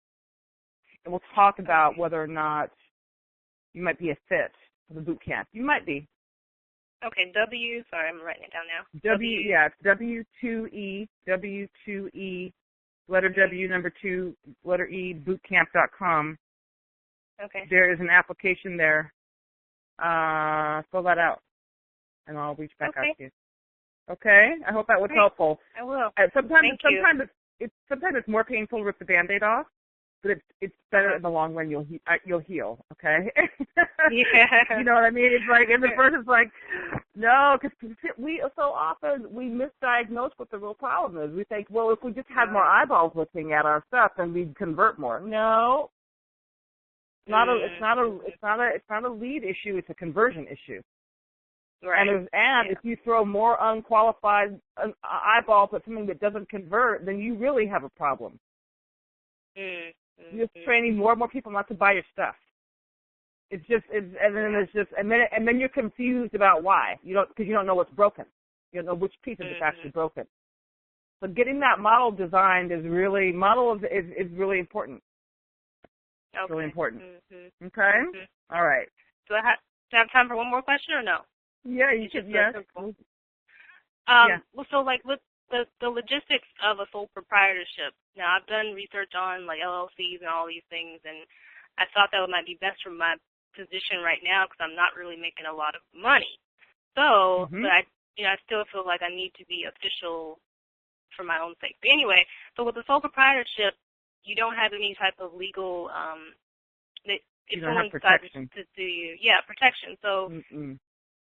[SPEAKER 1] and we'll talk about whether or not you might be a fit for the boot camp. You might be.
[SPEAKER 6] Okay, sorry, I'm writing it down now.
[SPEAKER 1] W2E, letter W, number 2, letter E, bootcamp.com.
[SPEAKER 6] Okay.
[SPEAKER 1] There is an application there. Fill that out, and I'll reach back out to you. Okay? I hope that was helpful.
[SPEAKER 6] I will.
[SPEAKER 1] Sometimes it's more painful to rip the Band-Aid off, but it's better in the long run. You'll heal. Okay.
[SPEAKER 6] Yeah.
[SPEAKER 1] You know what I mean? It's like, and the person's like, no, because we so often we misdiagnose what the real problem is. We think, well, if we just had more eyeballs looking at our stuff, then we'd convert more. No. It's not a lead issue. It's a conversion issue.
[SPEAKER 6] Right.
[SPEAKER 1] And if you throw more unqualified eyeballs at something that doesn't convert, then you really have a problem. You're just training more and more people not to buy your stuff. And then you're confused about why. Because you don't know what's broken. You don't know which piece of it's actually broken. So getting that model designed is really important.
[SPEAKER 6] Okay.
[SPEAKER 1] Really important. Okay? All right.
[SPEAKER 6] Do I have time for one more question or no?
[SPEAKER 1] Yeah, you should. Yes.
[SPEAKER 6] Well, so like with the logistics of a sole proprietorship. Now, I've done research on like LLCs and all these things, and I thought that might be best for my position right now because I'm not really making a lot of money. So, but I still feel like I need to be official for my own sake. But anyway, so with the sole proprietorship, you don't have any type of legal, if someone decides to sue you, protection. So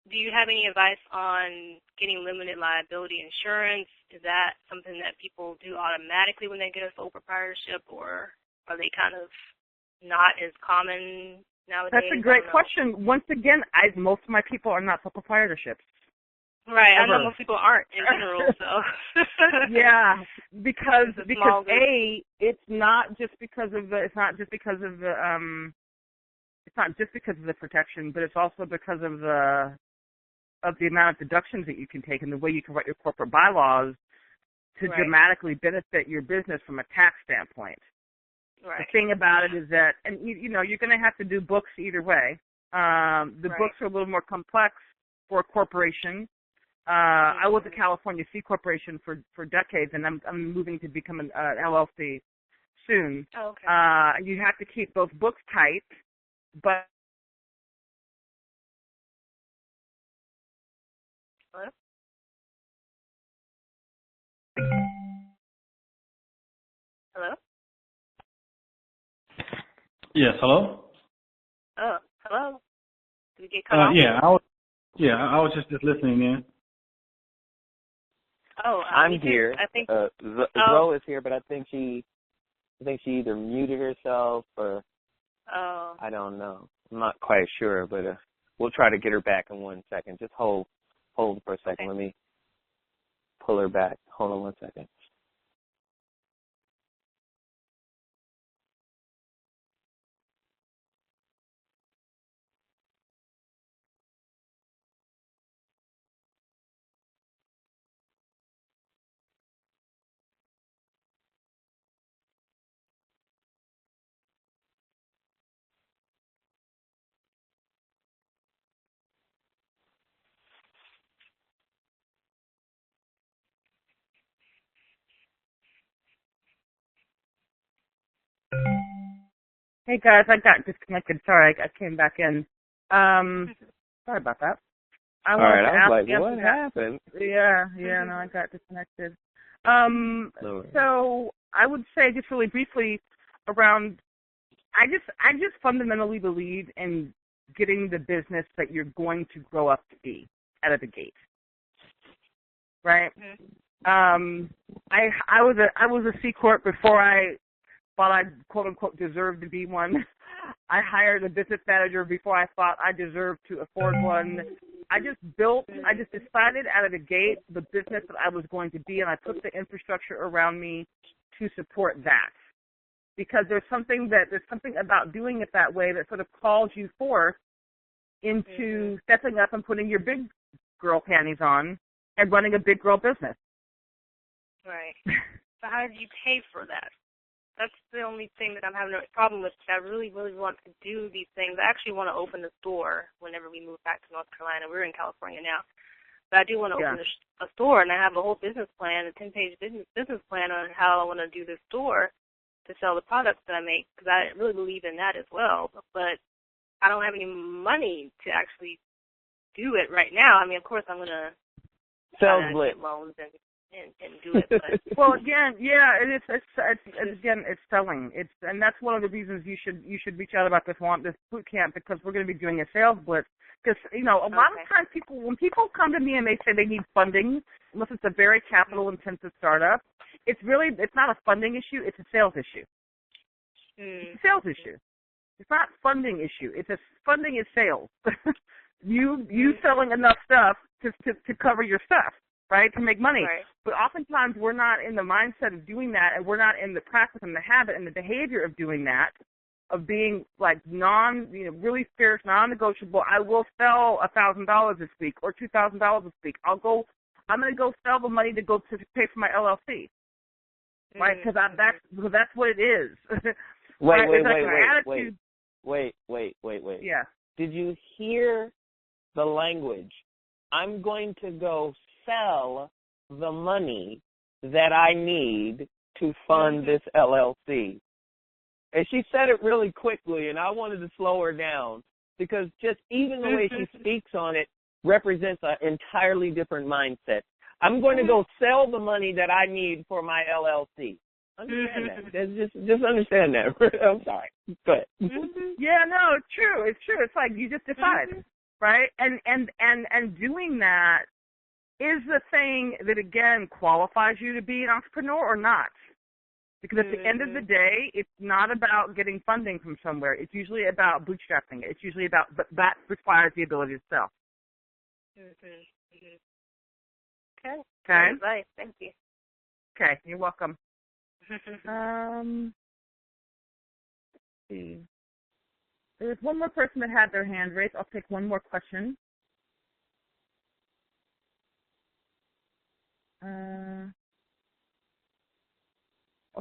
[SPEAKER 6] do you have any advice on getting limited liability insurance? Is that something that people do automatically when they get a sole proprietorship, or are they kind of not as common nowadays?
[SPEAKER 1] That's a great question. Once again, most of my people are not sole proprietorships.
[SPEAKER 6] Right.
[SPEAKER 1] Ever.
[SPEAKER 6] I know most people aren't in general, so.
[SPEAKER 1] Yeah, because
[SPEAKER 6] group.
[SPEAKER 1] it's not just because of the protection, but it's also because of the amount of deductions that you can take and the way you can write your corporate bylaws to dramatically benefit your business from a tax standpoint.
[SPEAKER 6] Right.
[SPEAKER 1] The thing about it is that, and you know, you're going to have to do books either way. The books are a little more complex for a corporation. I was a California C corporation for decades, and I'm moving to become an LLC soon.
[SPEAKER 6] Oh, okay.
[SPEAKER 1] You have to keep both books tight, but
[SPEAKER 6] Hello? Hello?
[SPEAKER 7] Yes, hello?
[SPEAKER 6] Oh, hello? Did we get cut off?
[SPEAKER 7] I was just listening in.
[SPEAKER 2] Oh, I'm here.
[SPEAKER 6] I think
[SPEAKER 2] Zoe is here, but I think she either muted herself or I don't know. I'm not quite sure, but we'll try to get her back in 1 second. Just hold for a second.
[SPEAKER 6] Okay.
[SPEAKER 2] Let me pull her back. Hold on 1 second.
[SPEAKER 1] hey guys, I got disconnected. Sorry, I came back in. Sorry about that.
[SPEAKER 2] All right, I was like, what happened?
[SPEAKER 1] Yeah, no, I got disconnected. So I would say just really briefly around, I just fundamentally believe in getting the business that you're going to grow up to be out of the gate, right? I was a C corp before I thought I quote unquote deserved to be one. I hired a business manager before I thought I deserved to afford one. I just decided out of the gate the business that I was going to be, and I put the infrastructure around me to support that. Because there's something about doing it that way that sort of calls you forth into stepping up and putting your big girl panties on and running a big girl business.
[SPEAKER 6] Right. So how did you pay for that? That's the only thing that I'm having a problem with. I really, really want to do these things. I actually want to open a store whenever we move back to North Carolina. We're in California now. But I do want to open a store, and I have a whole business plan, a 10-page business plan on how I want to do this store to sell the products that I make, because I really believe in that as well. But I don't have any money to actually do it right now. I mean, of course, I'm going to get loans and do it. But.
[SPEAKER 1] Well, again, yeah, it's selling. And that's one of the reasons you should reach out about this boot camp, because we're going to be doing a sales blitz. Because a lot of times when people come to me and they say they need funding, unless it's a very capital intensive startup, it's not a funding issue. It's a sales issue. It's a sales issue. It's not funding issue. Funding is sales. you selling enough stuff to cover your stuff, right, to make money.
[SPEAKER 6] Right.
[SPEAKER 1] But oftentimes we're not in the mindset of doing that, and we're not in the practice and the habit and the behavior of doing that, of being like really fierce, non-negotiable. I will sell $1,000 this week or $2,000 this week. I'm going to go sell the money to pay for my LLC, right? Because that's what it is.
[SPEAKER 2] Wait.
[SPEAKER 1] Yeah.
[SPEAKER 2] Did you hear the language? I'm going to go sell the money that I need to fund this LLC. And she said it really quickly, and I wanted to slow her down, because just even the way she speaks on it represents an entirely different mindset. I'm going to go sell the money that I need for my LLC. Understand that. Just understand that. I'm sorry. Go ahead.
[SPEAKER 1] Yeah, no, it's true. It's like you just decide, right? And doing that is the thing that, again, qualifies you to be an entrepreneur or not. Because at the end of the day, it's not about getting funding from somewhere. It's usually about bootstrapping it. It's usually about, but that requires the ability to sell.
[SPEAKER 6] Okay.
[SPEAKER 1] Okay.
[SPEAKER 6] Advice. Thank you.
[SPEAKER 1] Okay, you're welcome. Let's see. There's one more person that had their hand raised. I'll take one more question. I'll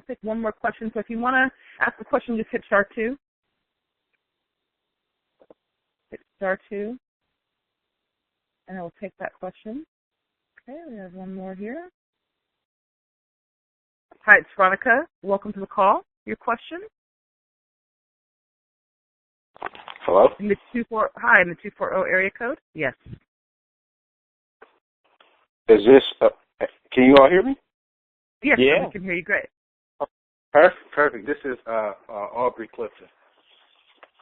[SPEAKER 1] take one more question. So if you want to ask a question, just hit star 2. Hit star 2. And I will take that question. Okay, we have one more here. Hi, it's Veronica. Welcome to the call. Your question?
[SPEAKER 8] Hello?
[SPEAKER 1] In the 240 area code? Yes.
[SPEAKER 8] Is this, can you all hear me?
[SPEAKER 1] Yes,
[SPEAKER 2] Yeah.
[SPEAKER 1] we can hear you great.
[SPEAKER 8] Perfect. This is Aubrey Clifton.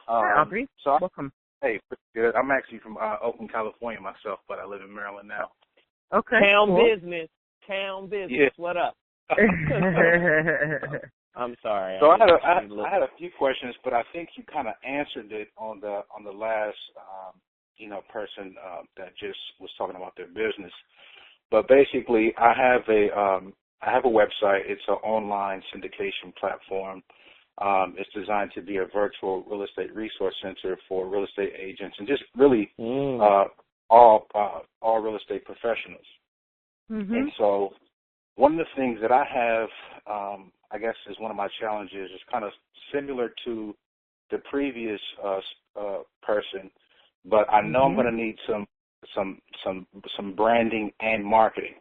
[SPEAKER 1] Hi, Aubrey.
[SPEAKER 8] So
[SPEAKER 1] Welcome.
[SPEAKER 8] hey, pretty good. I'm actually from Oakland, California myself, but I live in Maryland now.
[SPEAKER 1] Okay.
[SPEAKER 2] Town
[SPEAKER 1] cool.
[SPEAKER 2] business. Town business.
[SPEAKER 8] Yeah.
[SPEAKER 2] What up? I'm sorry.
[SPEAKER 8] So I had a few questions, but I think you kind of answered it on the last person that just was talking about their business. But basically, I have a website. It's an online syndication platform. It's designed to be a virtual real estate resource center for real estate agents and just really all real estate professionals.
[SPEAKER 1] Mm-hmm.
[SPEAKER 8] And so one of the things that I have, I guess, is one of my challenges is kind of similar to the previous person, but I know I'm going to need some branding and marketing.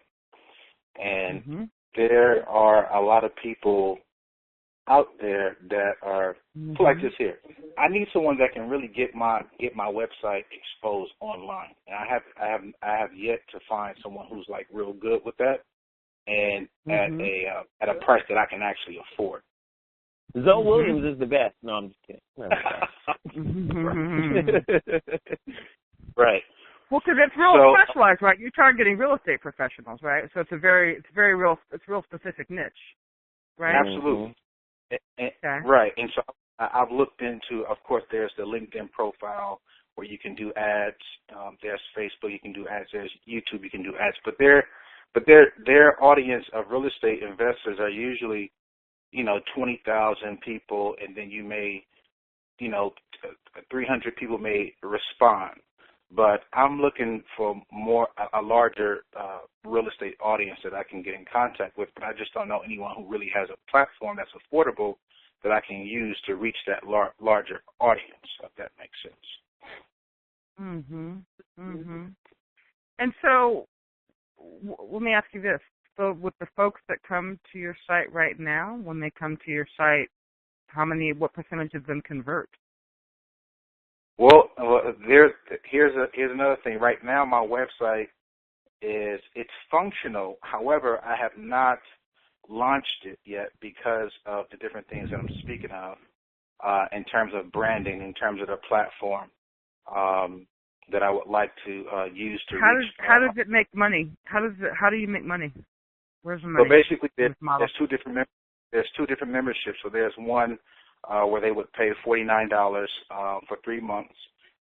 [SPEAKER 8] And there are a lot of people out there that are like this here. I need someone that can really get my website exposed online, and I have yet to find someone who's like real good with that, and at a price that I can actually afford.
[SPEAKER 2] Zoe Williams is the best. No, I'm just kidding.
[SPEAKER 8] Right.
[SPEAKER 1] Well, because it's real specialized, right? You're targeting real estate professionals, right? So it's real specific niche, right?
[SPEAKER 8] Absolutely. Right. And so I've looked into, of course, there's the LinkedIn profile where you can do ads. There's Facebook, you can do ads. There's YouTube, you can do ads. But their audience of real estate investors are usually, 20,000 people, and then you may, 300 people may respond. But I'm looking for a larger real estate audience that I can get in contact with, but I just don't know anyone who really has a platform that's affordable that I can use to reach that larger audience, if that makes sense.
[SPEAKER 1] And so let me ask you this. So with the folks that come to your site right now, when they come to your site, what percentage of them convert?
[SPEAKER 8] Well, here's another thing. Right now, my website it's functional. However, I have not launched it yet because of the different things that I'm speaking of in terms of branding, in terms of the platform that I would like to use to reach.
[SPEAKER 1] How does it make money? How do you make money? Where's the money?
[SPEAKER 8] So basically, there's two different memberships. So there's one where they would pay $49 for 3 months,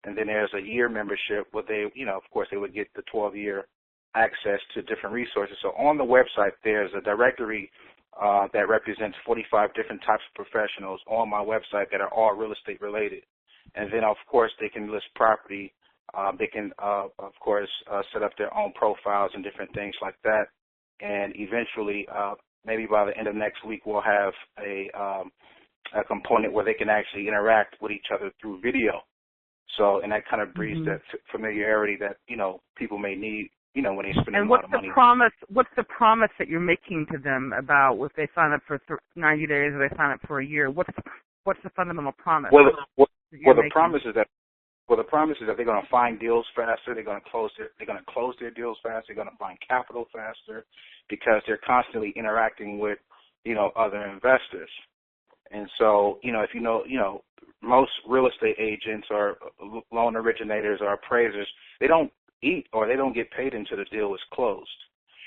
[SPEAKER 8] and then there's a year membership where they, of course, they would get the 12-year access to different resources. So on the website, there's a directory that represents 45 different types of professionals on my website that are all real estate related. And then, of course, they can list property. They can, of course, set up their own profiles and different things like that. And eventually, maybe by the end of next week, we'll have a component where they can actually interact with each other through video. So, and that kind of breeds that familiarity that, people may need, when they spend a lot of money.
[SPEAKER 1] And what's the promise that you're making to them about if they sign up for 90 days or they sign up for a year? What's the fundamental promise?
[SPEAKER 8] Well, the promise is that they're going to find deals faster. They're going to close their deals faster. They're going to find capital faster because they're constantly interacting with, other investors. And so, if most real estate agents or loan originators or appraisers, they don't eat or they don't get paid until the deal is closed.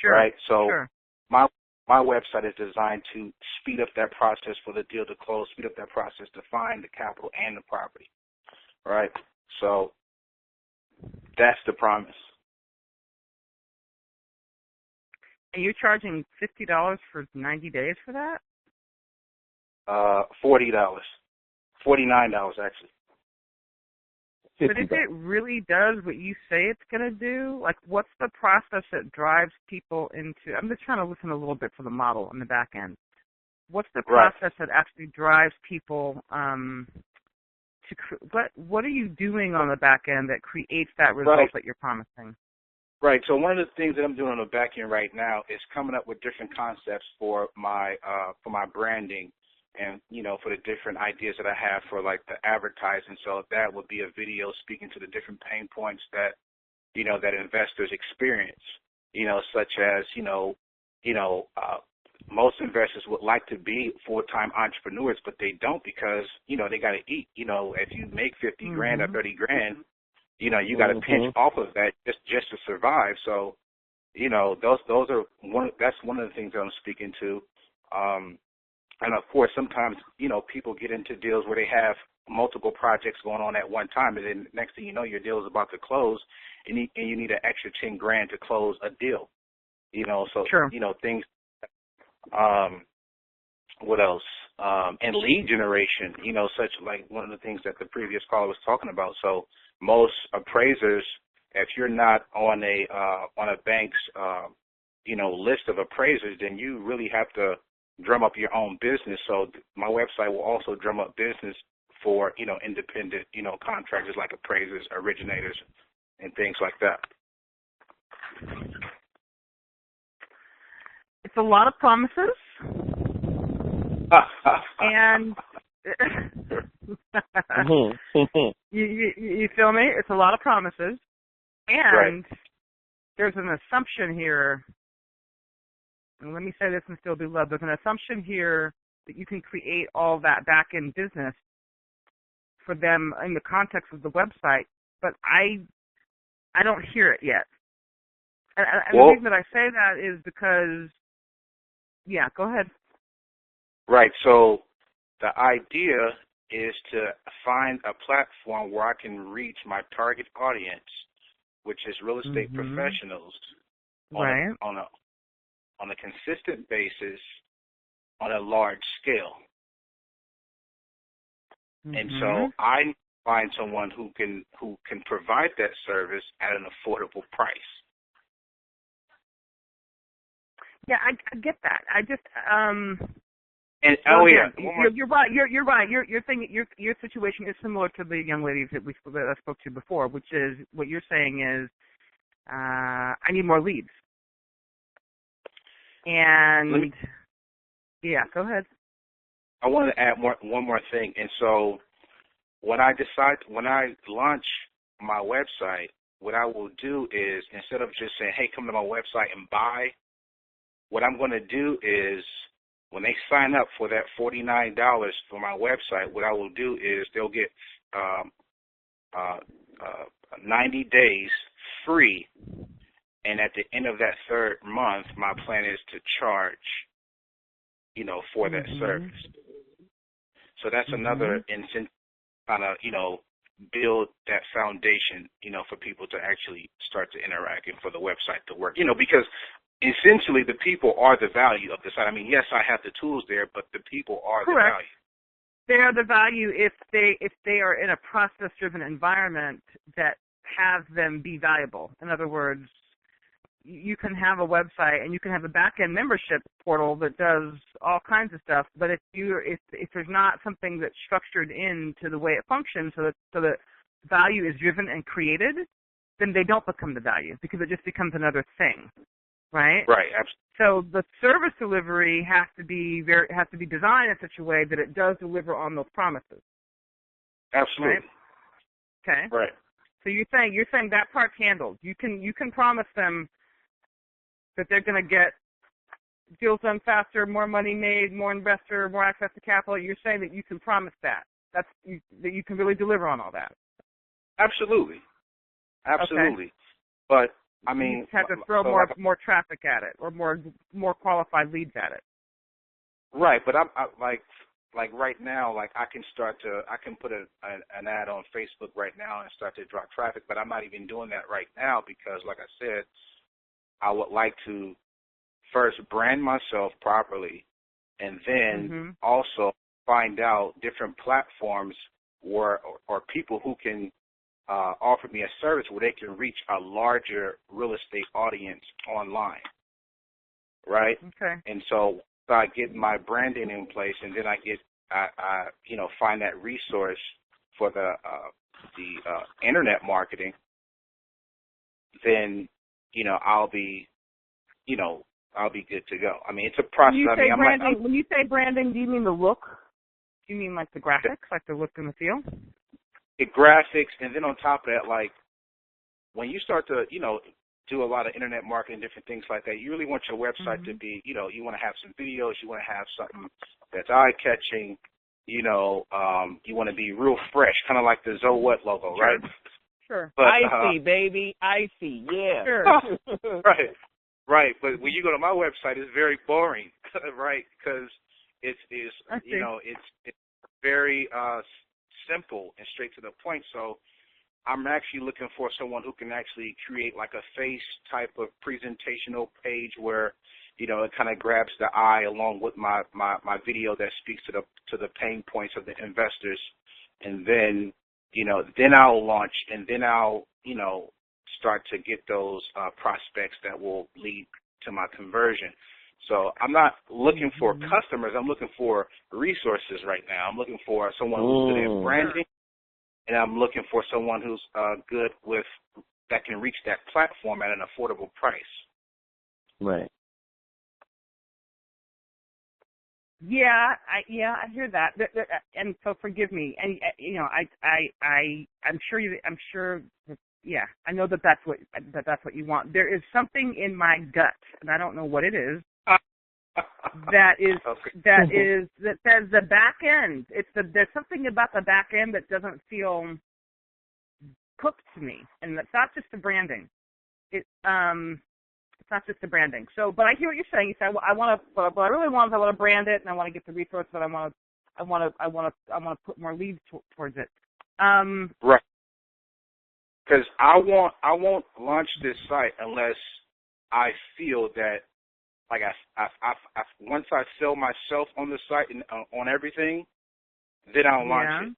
[SPEAKER 1] Sure.
[SPEAKER 8] Right? So
[SPEAKER 1] sure.
[SPEAKER 8] my website is designed to speed up that process for the deal to close, speed up that process to find the capital and the property. Right? So that's the promise.
[SPEAKER 1] And you're charging $50 for 90 days for that?
[SPEAKER 8] $40, $49 actually.
[SPEAKER 1] But if it really does what you say it's going to do, like what's the process that drives people into, I'm just trying to listen a little bit for the model on the back end. What's the process that actually drives people what are you doing on the back end that creates that result that you're promising?
[SPEAKER 8] Right. So one of the things that I'm doing on the back end right now is coming up with different concepts for my branding and, you know, for the different ideas that I have for like the advertising. So that would be a video speaking to the different pain points that, you know, that investors experience, you know, such as, most investors would like to be full-time entrepreneurs, but they don't because, you know, they got to eat. You know, if you make 50 grand or 30 grand, you know, you got to pinch off of that just to survive. So, you know, that's one of the things that I'm speaking to. And of course, sometimes, you know, people get into deals where they have multiple projects going on at one time, and then next thing you know, your deal is about to close, and you need an extra 10 grand to close a deal. You know, so you know things. What else? And lead generation. You know, such like one of the things that the previous caller was talking about. So most appraisers, if you're not on a bank's list of appraisers, then you really have to drum up your own business. So my website will also drum up business for, you know, independent, you know, contractors like appraisers, originators, and things like that.
[SPEAKER 1] It's a lot of promises. And you feel me? It's a lot of promises. And there's an assumption here. And let me say this and still be loved. There's an assumption here that you can create all that back-end business for them in the context of the website, but I don't hear it yet. And the reason that I say that is because, yeah, go ahead.
[SPEAKER 8] Right. So the idea is to find a platform where I can reach my target audience, which is real estate professionals, on a consistent basis, on a large scale. And so I find someone who can provide that service at an affordable price.
[SPEAKER 1] Yeah, I get that. I just
[SPEAKER 8] and
[SPEAKER 1] you're right. You're right. You're saying your situation is similar to the young ladies that I spoke to before, which is what you're saying is I need more leads. And yeah, go ahead.
[SPEAKER 8] I want to add one more thing. And so when I launch my website, what I will do is instead of just saying, hey, come to my website and buy, what I'm going to do is when they sign up for that $49 for my website, what I will do is they'll get 90 days free. And at the end of that third month, my plan is to charge, you know, for that service. So that's another incentive, kind of, you know, build that foundation, you know, for people to actually start to interact and for the website to work. You know, because essentially the people are the value of the site. I mean, yes, I have the tools there, but the people are the value.
[SPEAKER 1] They are the value if they are in a process-driven environment that has them be valuable. In other words, you can have a website and you can have a back-end membership portal that does all kinds of stuff, but if there's not something that's structured into the way it functions so that value is driven and created, then they don't become the value because it just becomes another thing, right?
[SPEAKER 8] Right, absolutely.
[SPEAKER 1] So the service delivery has to be designed in such a way that it does deliver on those promises.
[SPEAKER 8] Absolutely.
[SPEAKER 1] Right? Okay.
[SPEAKER 8] Right.
[SPEAKER 1] So you're saying that part's handled. You can promise them that they're going to get deals done faster, more money made, more investor, more access to capital. You're saying that you can promise that. That you can really deliver on all that.
[SPEAKER 8] Absolutely. Absolutely. Okay. But I mean,
[SPEAKER 1] you just have to throw more traffic at it or more qualified leads at it.
[SPEAKER 8] Right, but I'm like right now, like I can put an ad on Facebook right now and start to draw traffic, but I'm not even doing that right now because, like I said, I would like to first brand myself properly, and then also find out different platforms or people who can offer me a service where they can reach a larger real estate audience online, right?
[SPEAKER 1] Okay.
[SPEAKER 8] And so I get my branding in place, and then I find that resource for the internet marketing. Then I'll be good to go. I mean, it's a process.
[SPEAKER 1] When you say branding, do you mean the look? Do you mean like the graphics, like the look and the feel?
[SPEAKER 8] The graphics, and then on top of that, like when you start to, do a lot of internet marketing, different things like that, you really want your website to be, you want to have some videos, you want to have something that's eye-catching, you want to be real fresh, kind of like the Zoe What logo, right?
[SPEAKER 1] Sure.
[SPEAKER 8] But,
[SPEAKER 2] icy, baby, icy, yeah.
[SPEAKER 1] Sure.
[SPEAKER 8] Right. But when you go to my website, it's very boring, right? Because it's very simple and straight to the point. So I'm actually looking for someone who can actually create like a face type of presentational page where, it kind of grabs the eye along with my video that speaks to the pain points of the investors. And then, then I'll launch, and then I'll, start to get those prospects that will lead to my conversion. So I'm not looking for customers. I'm looking for resources right now. I'm looking for someone who's good at branding, and I'm looking for someone who's good with that can reach that platform at an affordable price.
[SPEAKER 2] Right.
[SPEAKER 1] Yeah, I hear that. And so forgive me. And I'm sure. Yeah, I know that's what you want. There is something in my gut, and I don't know what it is. that says the back end. There's something about the back end that doesn't feel cooked to me, and it's not just the branding. It's not just the branding. So, but I hear what you're saying. You say I want to, what I really want is I want to brand it, and I want to get the resource, but I want to put more leads towards it.
[SPEAKER 8] Right. Because I won't launch this site unless I feel that, like I once I sell myself on the site and on everything, then I'll launch it.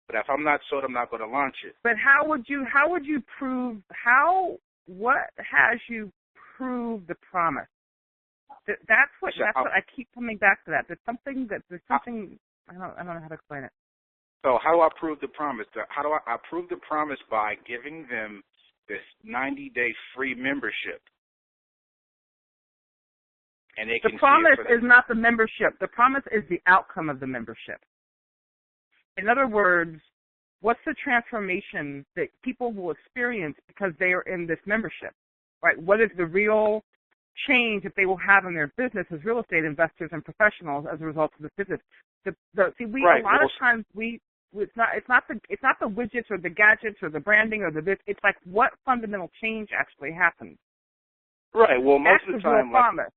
[SPEAKER 8] But if I'm not sold, I'm not going to launch it.
[SPEAKER 1] But how would you prove what has you prove the promise? That's what I keep coming back to that. There's something I don't know how to explain it.
[SPEAKER 8] So how do I prove the promise? How do I prove the promise? By giving them this 90-day free membership. And they
[SPEAKER 1] the promise is not the membership. The promise is the outcome of the membership. In other words, what's the transformation that people will experience because they are in this membership, right? What is the real change that they will have in their business as real estate investors and professionals as a result of this business? A lot of times it's not the widgets or the gadgets or the branding or it's like what fundamental change actually happens.
[SPEAKER 8] Right. Well, most of the time,
[SPEAKER 1] promise.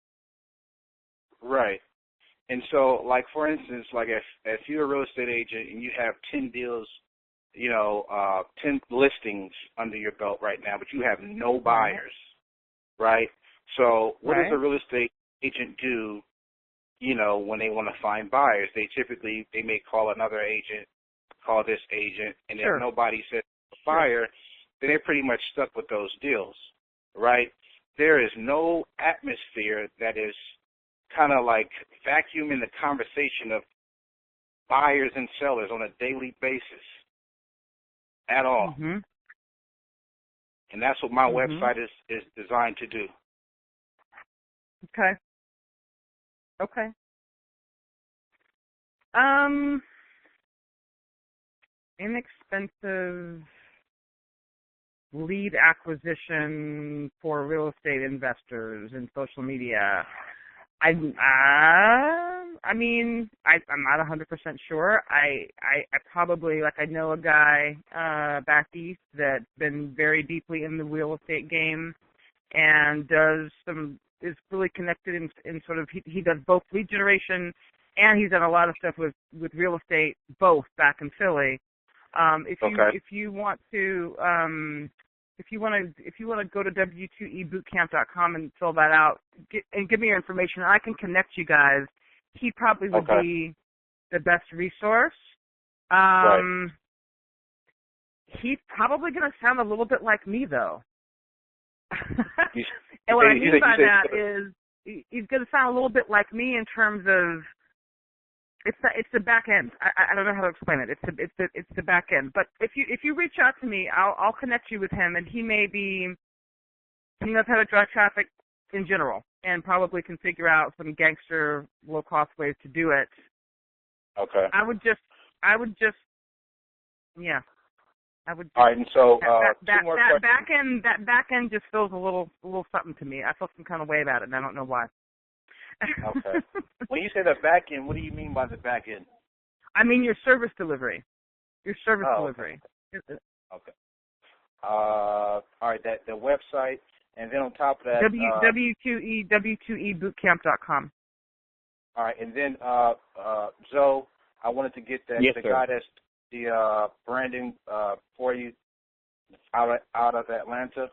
[SPEAKER 8] Right. And so, like, for instance, like if you're a real estate agent and you have 10 deals, 10 listings under your belt right now, but you have no buyers, right? So what does a real estate agent do, when they want to find buyers? They may call another agent, call this agent, and if nobody says buyer, then they're pretty much stuck with those deals, right? There is no atmosphere that is kind of like vacuuming the conversation of buyers and sellers on a daily basis at all.
[SPEAKER 1] Mm-hmm.
[SPEAKER 8] And that's what my website is designed to do.
[SPEAKER 1] Okay. Inexpensive lead acquisition for real estate investors in social media. I'm not 100% sure. I probably, I know a guy back east that's been very deeply in the real estate game and is really connected in sort of, he does both lead generation and he's done a lot of stuff with real estate, both back in Philly. If you want to If you want to go to w2ebootcamp.com and fill that out, and give me your information, I can connect you guys. He probably would be the best resource.
[SPEAKER 8] Right.
[SPEAKER 1] He's probably going to sound a little bit like me, though.
[SPEAKER 8] And
[SPEAKER 1] what I mean by that is he's going to sound a little bit like me in terms of it's the back end. I don't know how to explain it. It's the back end. But if you reach out to me, I'll connect you with him, and he knows how to drive traffic in general, and probably can figure out some gangster low cost ways to do it.
[SPEAKER 8] Okay.
[SPEAKER 1] I would just
[SPEAKER 8] All right, and so
[SPEAKER 1] that
[SPEAKER 8] two more questions.
[SPEAKER 1] back end just feels a little something to me. I feel some kind of way about it, and I don't know why.
[SPEAKER 8] Okay. When you say the back end, what do you mean by the back end?
[SPEAKER 1] I mean your service delivery. Your service delivery.
[SPEAKER 8] Okay. All right, the website, and then on top of that,
[SPEAKER 1] w2ebootcamp.com.
[SPEAKER 8] All right, and then Zoe, I wanted to get the guy that's the branding for you out of Atlanta.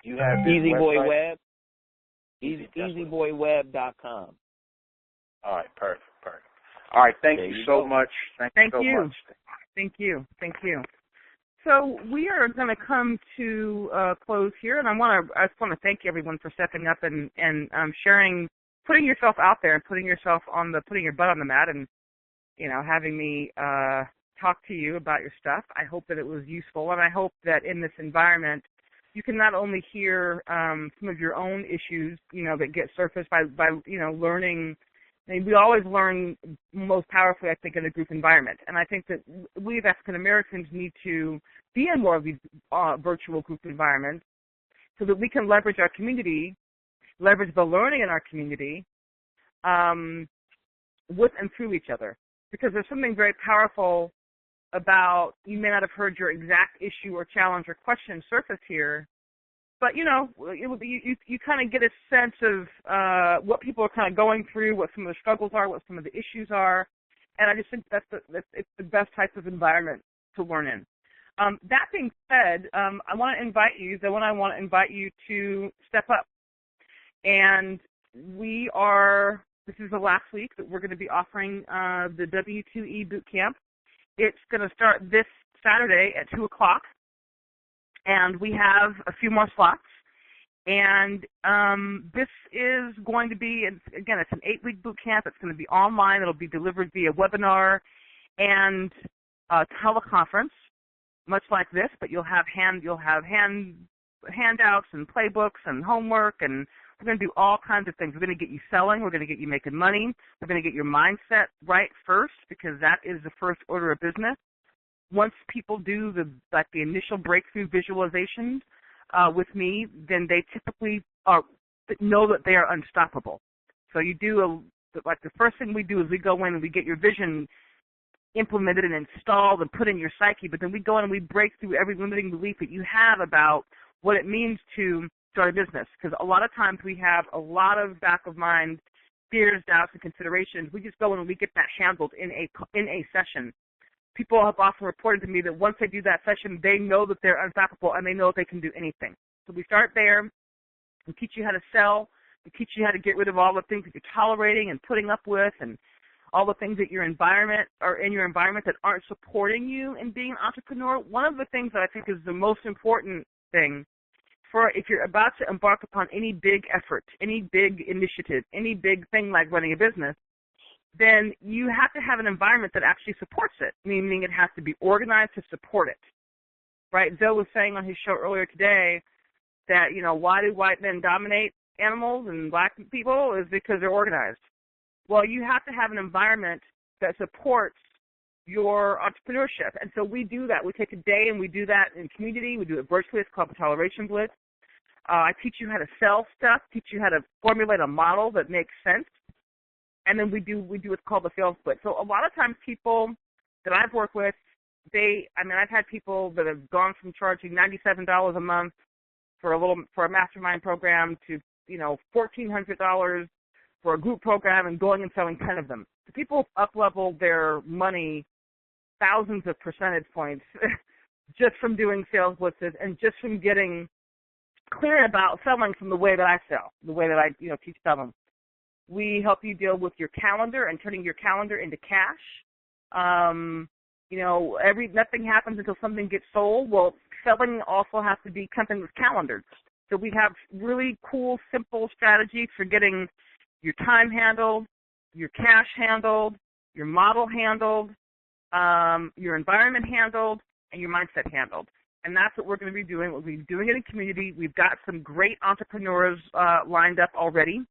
[SPEAKER 8] You have
[SPEAKER 2] Easy Boy
[SPEAKER 8] website?
[SPEAKER 2] Web. EasyBoyWeb.com.
[SPEAKER 8] All right, perfect. All right, thank you so much. Thank you.
[SPEAKER 1] Thank you. So we are going to come to a close here, and I just want to thank everyone for stepping up and sharing, putting yourself out there, and putting your butt on the mat, and having me talk to you about your stuff. I hope that it was useful, and I hope that in this environment you can not only hear some of your own issues, that get surfaced by learning. I mean, we always learn most powerfully, I think, in a group environment. And I think that we as African Americans need to be in more of these virtual group environments so that we can leverage our community, leverage the learning in our community with and through each other. Because there's something very powerful about, you may not have heard your exact issue or challenge or question surface here, but, you kind of get a sense of what people are kind of going through, what some of the struggles are, what some of the issues are, and I just think it's the best type of environment to learn in. That being said, I want to invite you to step up. And this is the last week that we're going to be offering the W2E Bootcamp. It's going to start this Saturday at 2 o'clock, and we have a few more slots. And this is going to be, again, it's an 8-week boot camp. It's going to be online. It'll be delivered via webinar and teleconference, much like this. But you'll have handouts and playbooks and homework, and we're going to do all kinds of things. We're going to get you selling. We're going to get you making money. We're going to get your mindset right first, because that is the first order of business. Once people do the initial breakthrough visualizations with me, then they typically know that they are unstoppable. So you do the first thing we do is we go in and we get your vision implemented and installed and put in your psyche, but then we go in and we break through every limiting belief that you have about what it means to start a business. Because a lot of times we have a lot of back of mind fears, doubts, and considerations. We just go in and we get that handled in a session. People have often reported to me that once they do that session, they know that they're unstoppable and they know that they can do anything. So we start there. We teach you how to sell. We teach you how to get rid of all the things that you're tolerating and putting up with, and all the things that your environment or in your environment that aren't supporting you in being an entrepreneur. One of the things that I think is the most important thing for if you're about to embark upon any big effort, any big initiative, any big thing like running a business, then you have to have an environment that actually supports it, meaning it has to be organized to support it, right? Zoe was saying on his show earlier today that, why do white men dominate animals and black people is because they're organized. Well, you have to have an environment that supports your entrepreneurship. And so we do that. We take a day and we do that in community. We do it virtually. It's called the Toleration Blitz. I teach you how to sell stuff, teach you how to formulate a model that makes sense. And then we do what's called the sales split. So a lot of times people that I've worked with, I've had people that have gone from charging $97 a month for a mastermind program to, $1,400 for a group program and going and selling 10 of them. So people up-level their money thousands of percentage points just from doing sales blitzes and just from getting clear about selling from the way that I sell, the way that I, teach selling. We help you deal with your calendar and turning your calendar into cash. Nothing happens until something gets sold. Well, selling also has to be something that's calendared. So we have really cool, simple strategies for getting your time handled, your cash handled, your model handled, your environment handled, and your mindset handled. And that's what we're going to be doing. We'll be doing it in community. We've got some great entrepreneurs lined up already.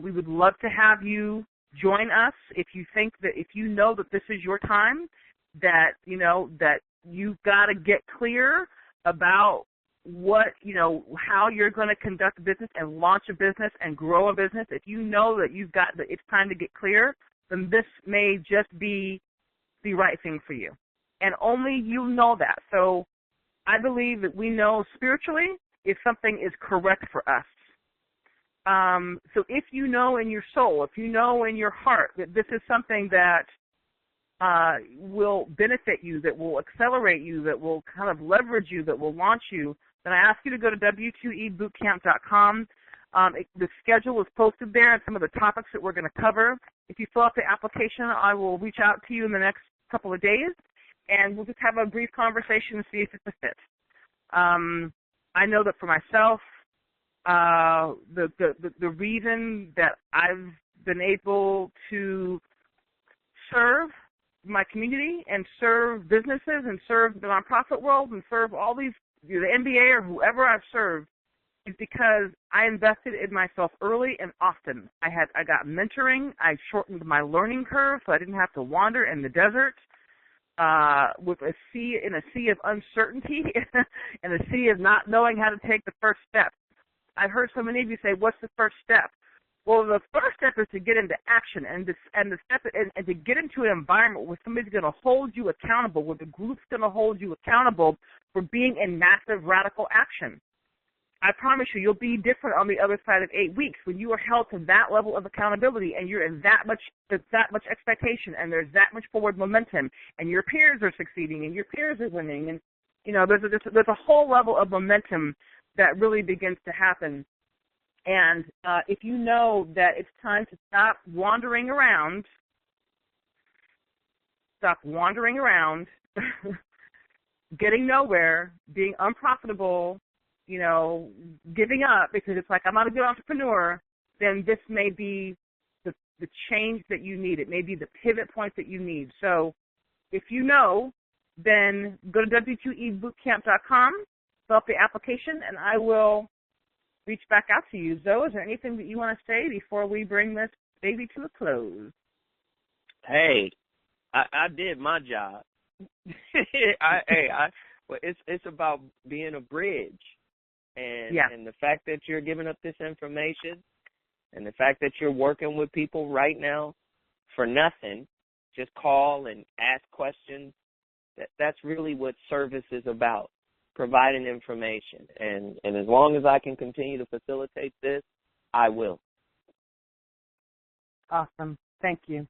[SPEAKER 1] We would love to have you join us if you know that this is your time, that you've got to get clear about how you're going to conduct a business and launch a business and grow a business. If you know that it's time to get clear, then this may just be the right thing for you. And only you know that. So I believe that we know spiritually if something is correct for us. So if you know in your soul, if you know in your heart that this is something that will benefit you, that will accelerate you, that will kind of leverage you, that will launch you, then I ask you to go to w2ebootcamp.com. The schedule is posted there and some of the topics that we're going to cover. If you fill out the application, I will reach out to you in the next couple of days, and we'll just have a brief conversation and see if it's a fit. I know that for myself, the reason that I've been able to serve my community and serve businesses and serve the nonprofit world and serve all these, the NBA or whoever I've served, is because I invested in myself early and often. I got mentoring. I shortened my learning curve so I didn't have to wander in the desert with a sea of uncertainty and a sea of not knowing how to take the first step. I've heard so many of you say, "What's the first step?" Well, the first step is to get into action and to get into an environment where somebody's going to hold you accountable, where the group's going to hold you accountable for being in massive radical action. I promise you'll be different on the other side of 8 weeks when you are held to that level of accountability and you're in that much expectation and there's that much forward momentum and your peers are succeeding and your peers are winning and there's a whole level of momentum that really begins to happen. And if you know that it's time to stop wandering around, getting nowhere, being unprofitable, giving up because it's like, I'm not a good entrepreneur, then this may be the change that you need. It may be the pivot point that you need. So if you know, then go to w2ebootcamp.com, fill out the application, and I will reach back out to you. Zoe, is there anything that you want to say before we bring this baby to a close?
[SPEAKER 2] Hey, I did my job. It's about being a bridge. And the fact that you're giving up this information and the fact that you're working with people right now for nothing, just call and ask questions, that's really what service is about, providing information. And as long as I can continue to facilitate this, I will.
[SPEAKER 1] Awesome. Thank you.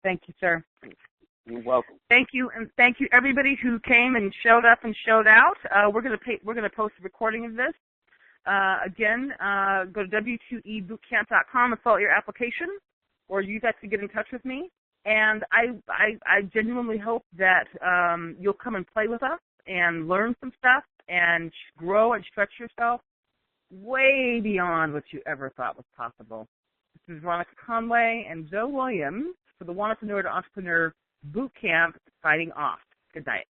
[SPEAKER 1] Thank you, sir.
[SPEAKER 2] You're welcome.
[SPEAKER 1] Thank you, and thank you everybody who came and showed up and showed out. We're going to post a recording of this. Again, go to w2ebootcamp.com and fill out your application, or you guys can get in touch with me. And I genuinely hope that you'll come and play with us and learn some stuff and grow and stretch yourself way beyond what you ever thought was possible. This is Veronica Conway and Zoe Williams for the Wannapreneur to Entrepreneur Bootcamp signing off. Good night.